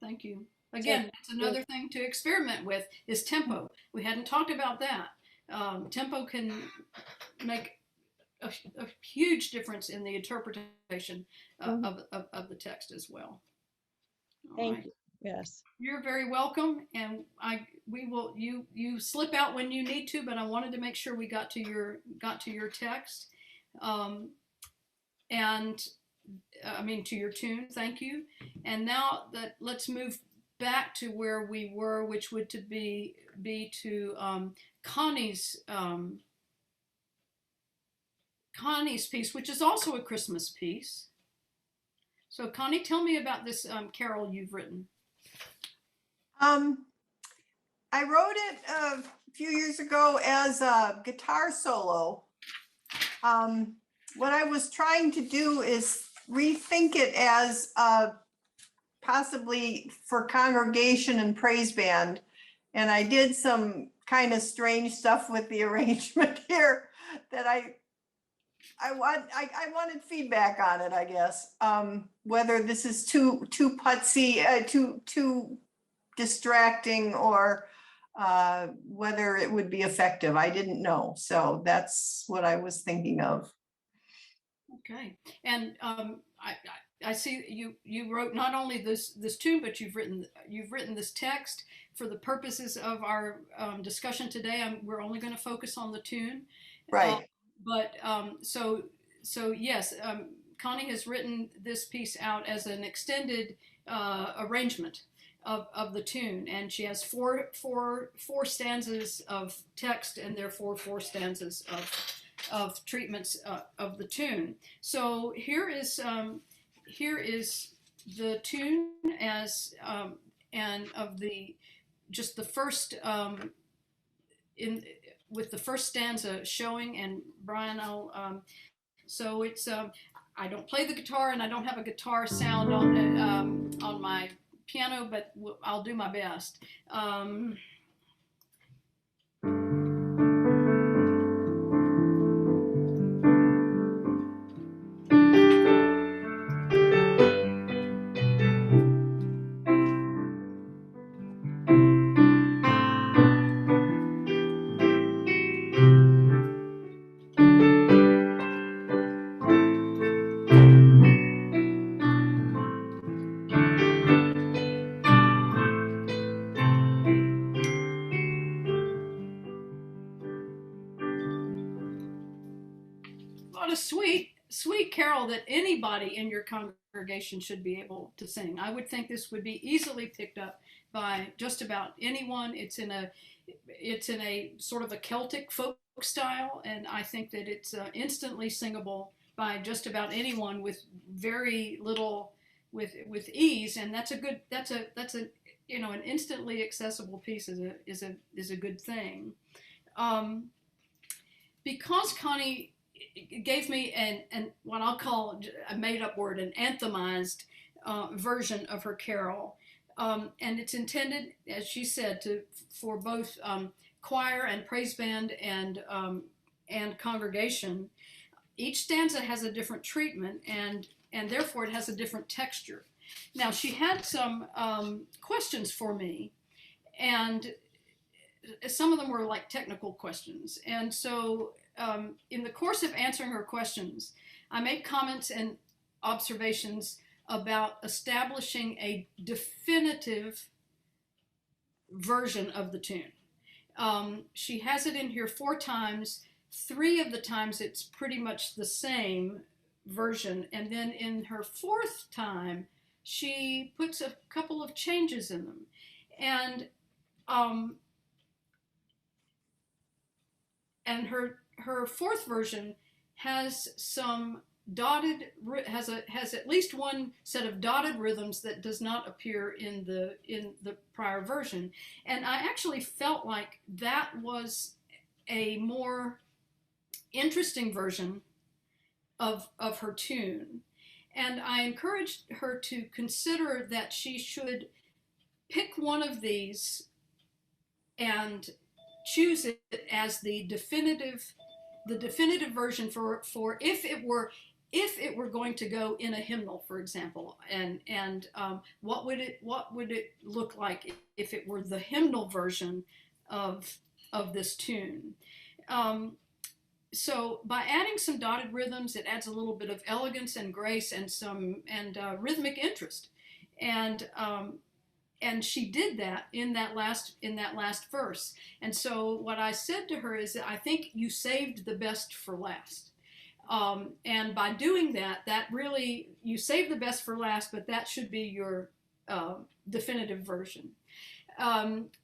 Thank you. Again, that's another thing to experiment with is tempo. We hadn't talked about that. Tempo can make a huge difference in the interpretation of the text as well. Thank you. Yes. You're very welcome, and we will you slip out when you need to, but I wanted to make sure we got to your text, and I mean to your tune. Thank you. And now let's move back to where we were, which would be to Connie's piece, which is also a Christmas piece. So Connie, tell me about this carol you've written. I wrote it a few years ago as a guitar solo. What I was trying to do is rethink it as possibly for congregation and praise band. And I did some kind of strange stuff with the arrangement here that I wanted feedback on it, I guess. Whether this is too putsy, too distracting, or whether it would be effective. I didn't know. So that's what I was thinking of. Okay. And I see you wrote not only this tune, but you've written this text. For the purposes of our discussion today, we're only going to focus on the tune. Right. So yes, Connie has written this piece out as an extended arrangement of the tune, and she has four stanzas of text, and therefore 4 stanzas of treatments of the tune. So here is the tune as and of the just the first with the first stanza showing. And Brian, so it's I don't play the guitar and I don't have a guitar sound on my piano, but I'll do my best. What a sweet carol that anybody in your congregation should be able to sing. I would think this would be easily picked up by just about anyone. It's in a sort of a Celtic folk style, and I think that it's instantly singable by just about anyone with very little with ease. And that's a an instantly accessible piece is a good thing. Because Connie gave me an what I'll call a made-up word, an anthemized version of her carol, and it's intended, as she said, for both choir and praise band and congregation, each stanza has a different treatment, and therefore it has a different texture. Now, she had some questions for me, and some of them were like technical questions. And so in the course of answering her questions, I made comments and observations about establishing a definitive version of the tune. She has it in here 4 times. 3 of the times it's pretty much the same version. And then in her 4th time, she puts a couple of changes in them. And her 4th version has some dotted, has at least one set of dotted rhythms that does not appear in the prior version. And I actually felt like that was a more interesting version of her tune. And I encouraged her to consider that she should pick one of these and choose it as the definitive version for if it were going to go in a hymnal, for example, and what would it look like if it were the hymnal version of this tune. So by adding some dotted rhythms, it adds a little bit of elegance and grace and some rhythmic interest, and she did that in that last verse. And so what I said to her is that I think you saved the best for last. And by doing that, really, you saved the best for last, but that should be your definitive version.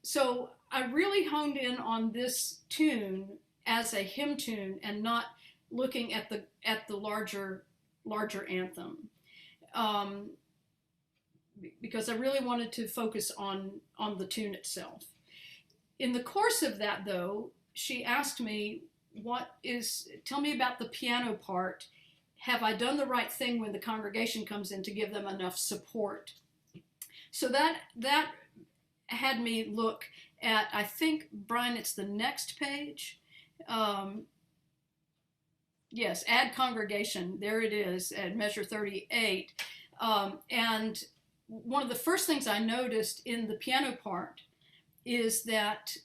So I really honed in on this tune as a hymn tune and not looking at the larger anthem. Because I really wanted to focus on the tune itself. In the course of that, though, she asked me, tell me about the piano part. Have I done the right thing when the congregation comes in to give them enough support? So that had me look at, I think, Brian, it's the next page. Yes, add congregation, there it is at measure 38. And one of the first things I noticed in the piano part is that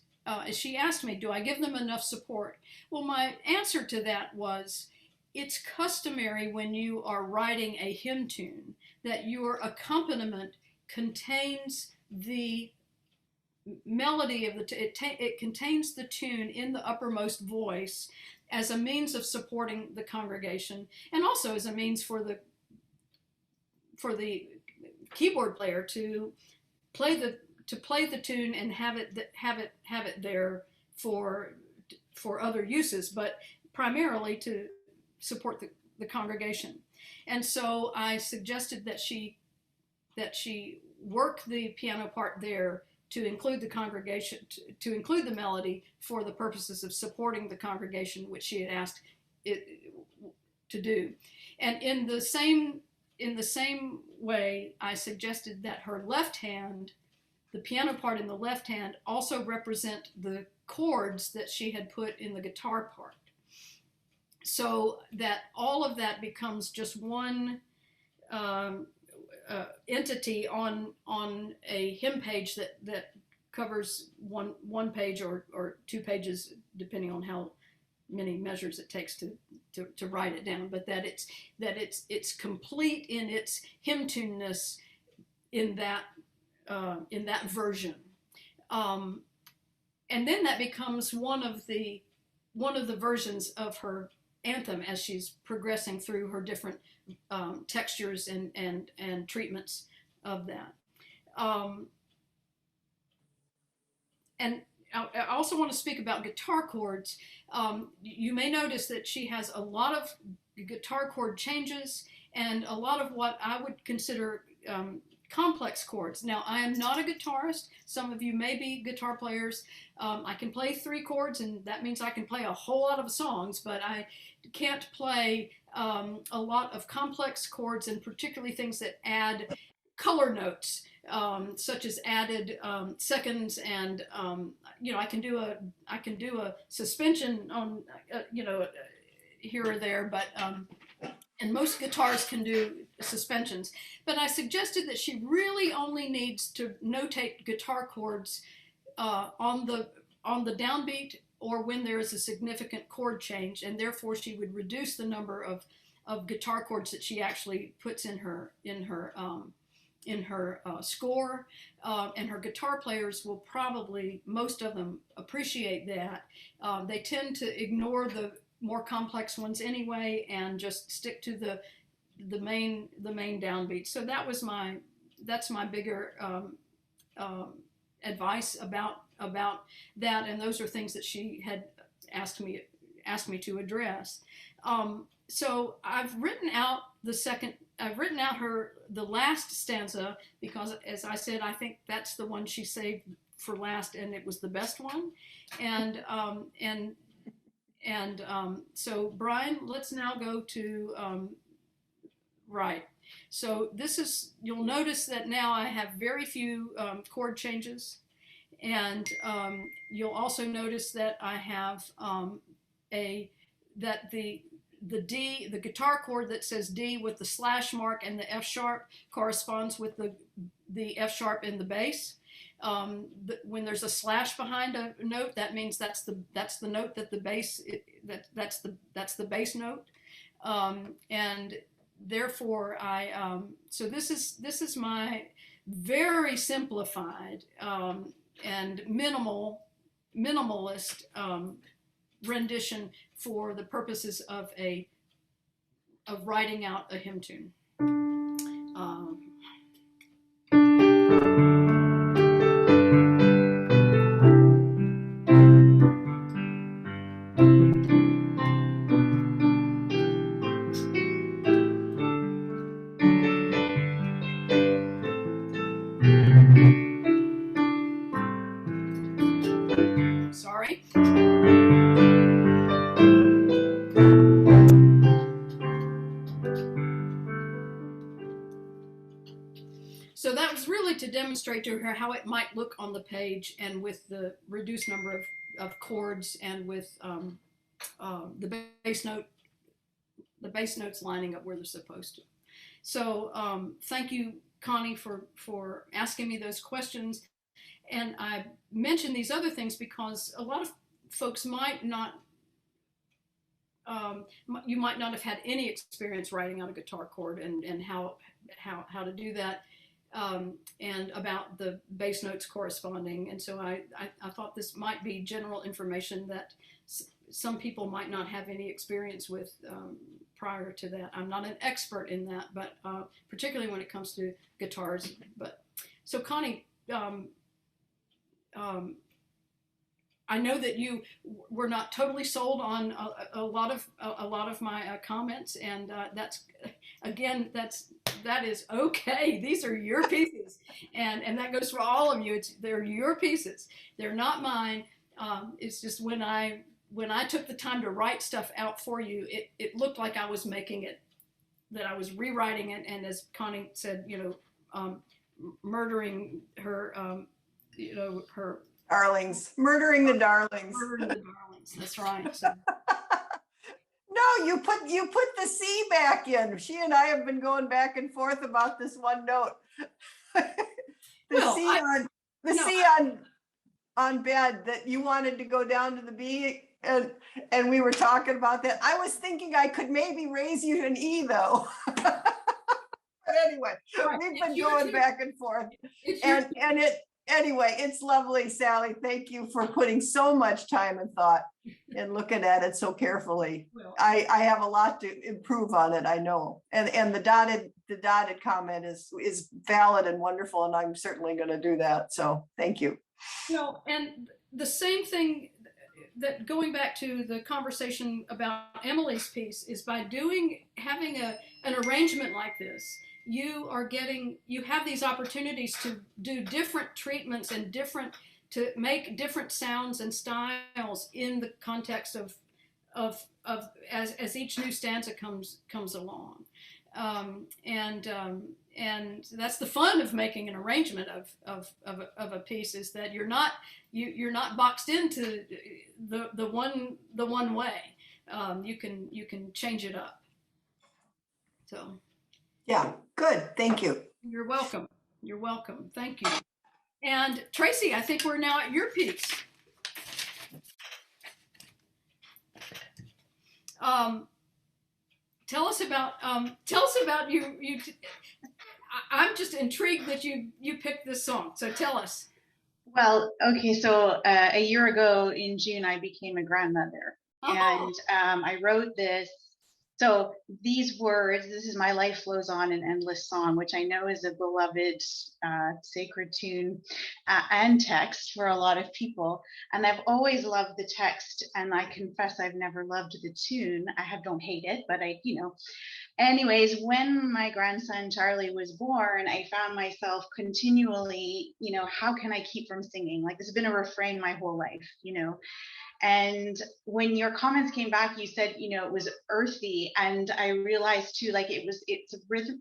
she asked me, do I give them enough support? Well, my answer to that was, it's customary when you are writing a hymn tune that your accompaniment contains the melody of it contains the tune in the uppermost voice as a means of supporting the congregation, and also as a means for the keyboard player to play the tune and have it there for other uses, but primarily to support the congregation. And so I suggested that she work the piano part there to include the congregation, to include the melody for the purposes of supporting the congregation, which she had asked it to do. And in the same way, I suggested that her left hand, the piano part in the left hand, also represent the chords that she had put in the guitar part, so that all of that becomes just one entity on a hymn page that covers one page or 2 pages, depending on how many measures it takes to write it down, but that it's complete in its hymn tuneness in that version, and then that becomes one of the versions of her anthem as she's progressing through her different textures and treatments of that. And I also want to speak about guitar chords. You may notice that she has a lot of guitar chord changes and a lot of what I would consider complex chords. Now, I am not a guitarist. Some of you may be guitar players. I can play 3 chords, and that means I can play a whole lot of songs, but I can't play a lot of complex chords, and particularly things that add color notes such as added seconds, and I can do a suspension on here or there, but and most guitars can do suspensions. But I suggested that she really only needs to notate guitar chords on the downbeat or when there is a significant chord change, and therefore she would reduce the number of guitar chords that she actually puts in her score, and her guitar players will probably, most of them, appreciate that. They tend to ignore the more complex ones anyway and just stick to the main downbeat. So that's my bigger advice about that, and those are things that she had asked me to address. So I've written out the last stanza because, as I said, I think that's the one she saved for last, and it was the best one. So Brian, let's now go to right. So you'll notice that now I have very few chord changes, and you'll also notice that I have the D, the guitar chord that says D with the slash mark and the F sharp corresponds with the F sharp in the bass. When there's a slash behind a note, that means that's the note that the bass that's the bass note, and therefore so this is my very simplified and minimalist rendition for the purposes of writing out a hymn tune. Sorry. So that was really to demonstrate to her how it might look on the page, and with the reduced number of chords, and with the bass notes lining up where they're supposed to. So thank you, Connie, for asking me those questions. And I mentioned these other things because a lot of folks might not, you might not have had any experience writing out a guitar chord and how to do that, and about the bass notes corresponding. And so I thought this might be general information that some people might not have any experience with prior to that. I'm not an expert in that, but particularly when it comes to guitars. But so Connie, I know that you were not totally sold on a lot of my comments, and that is okay. These are your pieces, and that goes for all of you. They're your pieces. They're not mine. It's just when I took the time to write stuff out for you, it looked like I was making it, that I was rewriting it, and as Connie said, murdering her, her Darlings, murdering the darlings. Murdering the darlings. That's right. So. No, you put the C back in. She and I have been going back and forth about this one note. The C on bed, that you wanted to go down to the B, and we were talking about that. I was thinking I could maybe raise you to an E though. But anyway, right. We've been going back and forth, anyway, it's lovely, Sally. Thank you for putting so much time and thought and looking at it so carefully. Well, I have a lot to improve on it, I know. And the dotted comment is valid and wonderful, and I'm certainly going to do that. So thank you. And the same thing, that going back to the conversation about Emily's piece, is by having an arrangement like this, you have these opportunities to do different treatments and to make different sounds and styles in the context of as each new stanza comes along. and that's the fun of making an arrangement of a piece, is that you're not boxed into the one way. You can change it up. So Yeah, good. Thank you. you're welcome. You're welcome. Thank you. And Tracy, I think we're now at your piece. Tell us about you. I'm just intrigued that you picked this song. So tell us. Well, okay, so a year ago in June, I became a grandmother, and I wrote this. So these words, this is "My Life Flows On, an Endless Song," which I know is a beloved sacred tune and text for a lot of people. And I've always loved the text, and I confess I've never loved the tune. Don't hate it, but anyways, when my grandson Charlie was born, I found myself continually, how can I keep from singing? Like, this has been a refrain my whole life. And when your comments came back, you said, it was earthy. And I realized too, like it's a rhythm.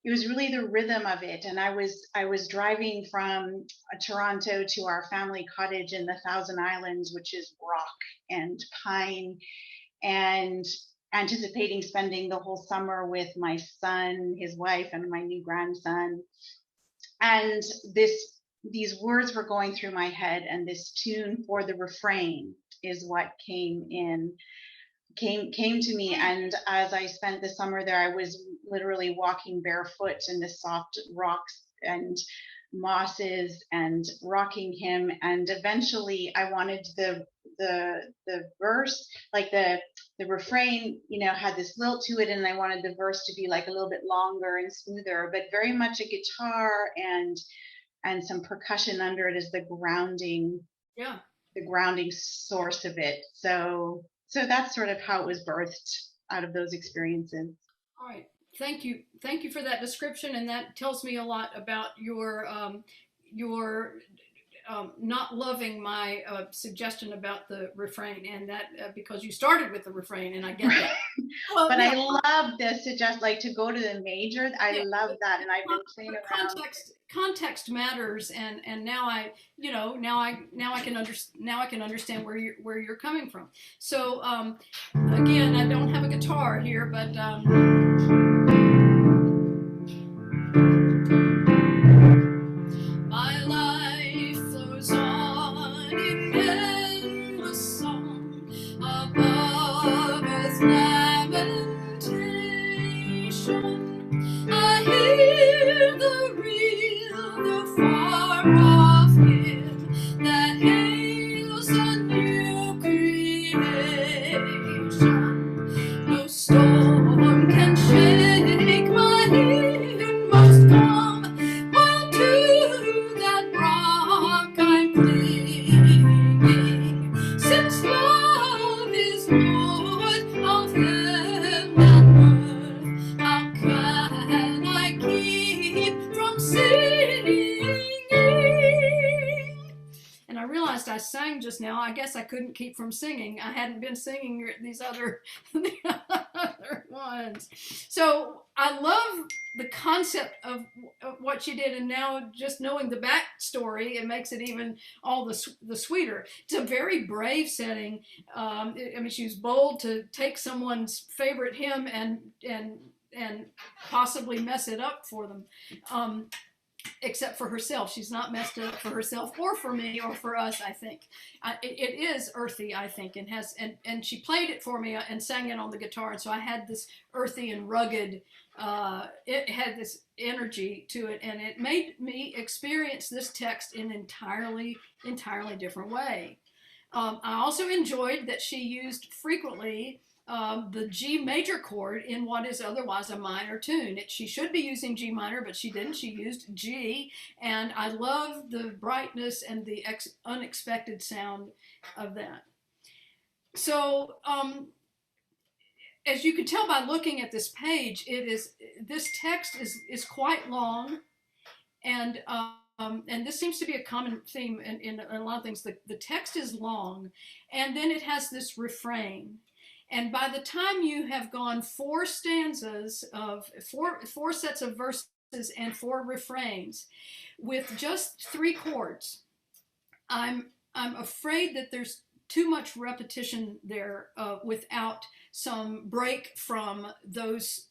It was really the rhythm of it. And I was driving from Toronto to our family cottage in the Thousand Islands, which is rock and pine, and anticipating spending the whole summer with my son, his wife, and my new grandson. And these words were going through my head, and this tune for the refrain is what came to me. And as I spent the summer there, I was literally walking barefoot in the soft rocks and mosses and rocking him. And eventually I wanted the verse, like the refrain, had this lilt to it, and I wanted the verse to be like a little bit longer and smoother, but very much a guitar and some percussion under it as the grounding source of it. So that's sort of how it was birthed out of those experiences. All right. Thank you for that description, and that tells me a lot about your not loving my suggestion about the refrain, and that because you started with the refrain, and I get that. Well, but I love this to go to the major. I love that, and I've been playing around. Context matters, and now I can understand where you're coming from. So again, I don't have a guitar here, but my life flows on in endless song above earth's lamentation. I hear the real, the far off hymn that hails a new creation. No storm can shake my inmost calm, while to that rock I'm clinging. Since love is Lord of heaven and earth, how can I keep from singing? And I realized I sang just now. I guess I couldn't keep from singing. I hadn't been singing these other ones. So I love the concept of what she did, and now just knowing the backstory, it makes it even all the sweeter. It's a very brave setting. She was bold to take someone's favorite hymn and possibly mess it up for them. Except for herself. She's not messed it up for herself or for me or for us, I think. It is earthy, I think, and she played it for me and sang it on the guitar, and so I had this earthy and rugged, it had this energy to it, and it made me experience this text in an entirely different way. I also enjoyed that she used frequently the G major chord in what is otherwise a minor tune. She should be using G minor, but she didn't. She used G, and I love the brightness and the unexpected sound of that. So as you can tell by looking at this page, this text is quite long, and this seems to be a common theme in a lot of things. The text is long, and then it has this refrain. And by the time you have gone 4 stanzas of four sets of verses and 4 refrains with just 3 chords, I'm afraid that there's too much repetition there without some break from those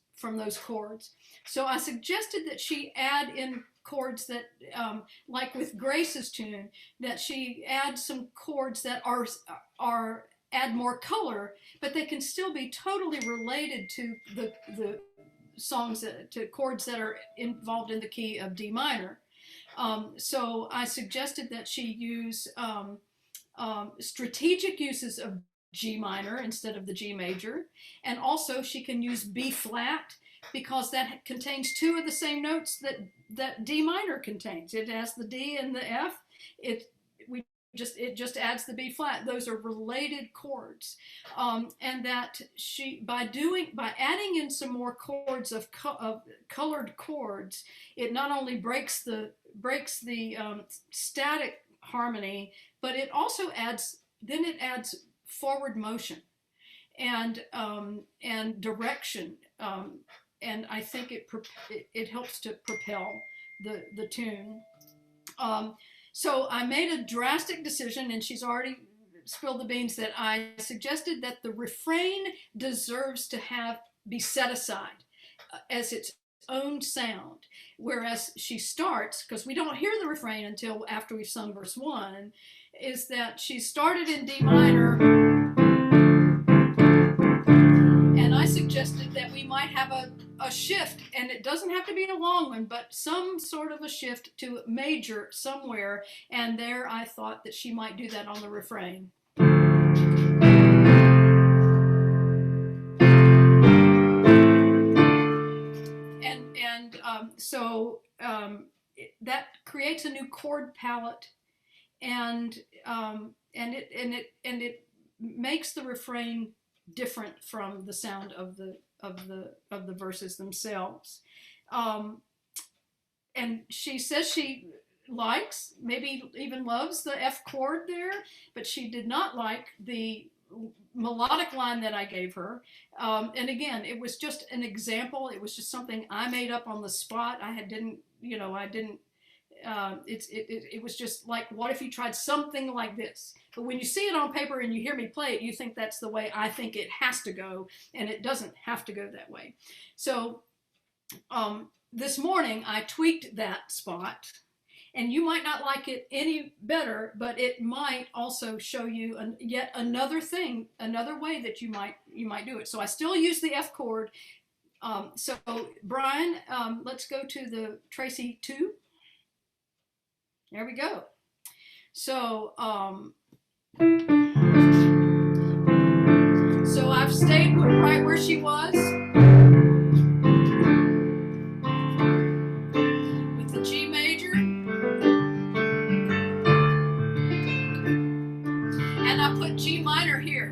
chords. So I suggested that she add in chords that, like with Grace's tune, that she add some chords that are add more color, but they can still be totally related to the songs, to chords that are involved in the key of D minor. So I suggested that she use strategic uses of G minor instead of the G major, and also she can use B flat because that contains 2 of the same notes that D minor contains. It has the D and the F. It just adds the B flat. Those are related chords, and that she by adding in some more chords of colored chords, it not only breaks the static harmony, but it also adds forward motion and direction, and I think it helps to propel the tune. So I made a drastic decision, and she's already spilled the beans, that I suggested that the refrain deserves to be set aside as its own sound. Whereas she starts, because we don't hear the refrain until after we've sung verse 1, is that she started in D minor, and I suggested that we might have a shift, and it doesn't have to be a long one, but some sort of a shift to major somewhere, and there I thought that she might do that on the refrain. So that creates a new chord palette, and it makes the refrain different from the sound of the verses themselves. And she says she likes, maybe even loves, the F chord there, but she did not like the melodic line that I gave her. And again, it was just an example. It was just something I made up on the spot. It was just like, what if you tried something like this? But when you see it on paper and you hear me play it, you think that's the way I think it has to go, and it doesn't have to go that way. So this morning I tweaked that spot, and you might not like it any better, but it might also show you yet another thing, another way that you might do it. So I still use the F chord. So Brian, let's go to the Tracy 2. There we go. So so I've stayed right where she was with the G major, and I put G minor here.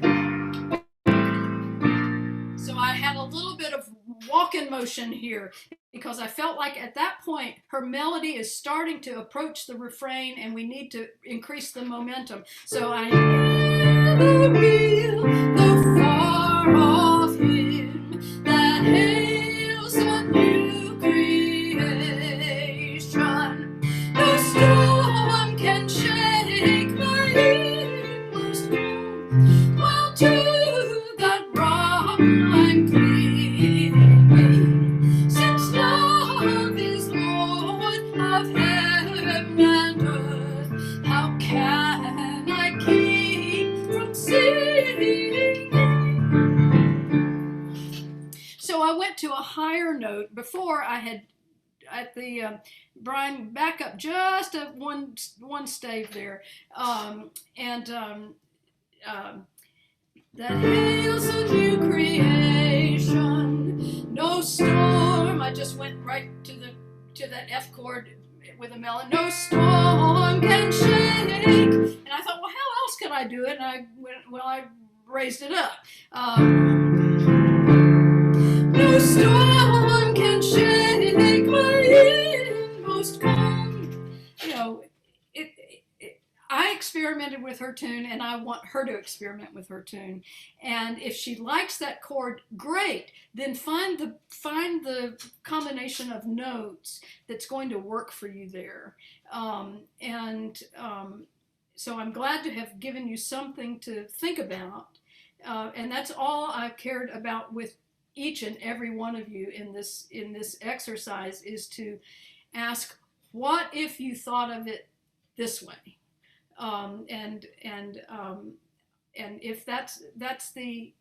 So I had a little bit of walk-in motion here, because I felt like at that point her melody is starting to approach the refrain, and we need to increase the momentum. So I never real, the far off him that hails a new creation. No storm can shake my inmost home, while to that rock I'm clinging, since love is Lord of heaven and earth. How can I keep from singing? So I went to a higher note. Before I had, at the Brian, back up just a one stave there, that hails a new creation, no storm. I just went right to that F chord with a melody. No storm can shake. And I thought, well, how else could I do it? And I raised it up. No storm can shake my inmost calm. I experimented with her tune, and I want her to experiment with her tune. And if she likes that chord, great. Then find the combination of notes that's going to work for you there. So I'm glad to have given you something to think about. And that's all I've cared about with each and every one of you in this exercise, is to ask, what if you thought of it this way? And if that's the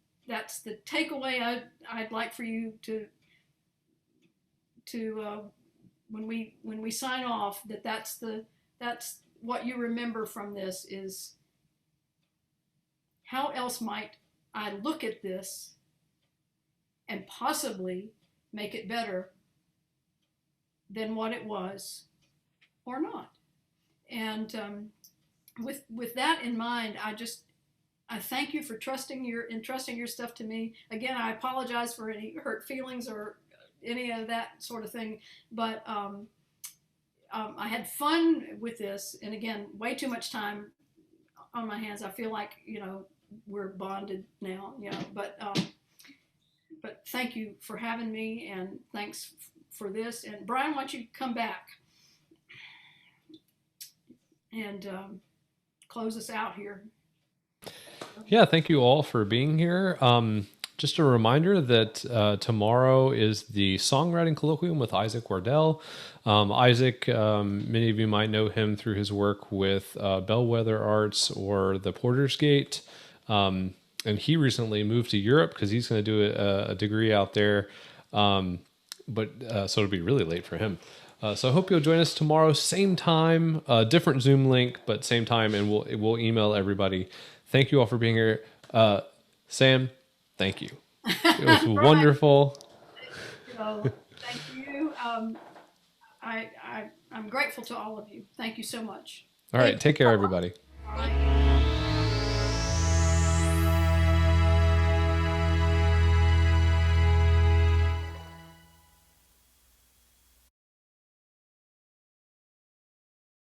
takeaway I'd like for you to when we sign off, that's what you remember from this, is how else might I look at this and possibly make it better than what it was, or not. And with that in mind, I thank you for entrusting your stuff to me. Again, I apologize for any hurt feelings or any of that sort of thing, but I had fun with this, and again, way too much time on my hands. I feel like, we're bonded now, but thank you for having me, and thanks for this. And Brian, why don't you come back and close us out here? Yeah, thank you all for being here. Just a reminder that tomorrow is the Songwriting Colloquium with Isaac Wardell. Isaac, many of you might know him through his work with Bellwether Arts or the Porter's Gate. And he recently moved to Europe because he's going to do a degree out there. So it'll be really late for him. So I hope you'll join us tomorrow, same time, different Zoom link, but same time, and we'll email everybody. Thank you all for being here. Sam, thank you. It was wonderful. Thank you. I'm grateful to all of you. Thank you so much. All right, take care, everybody. All right.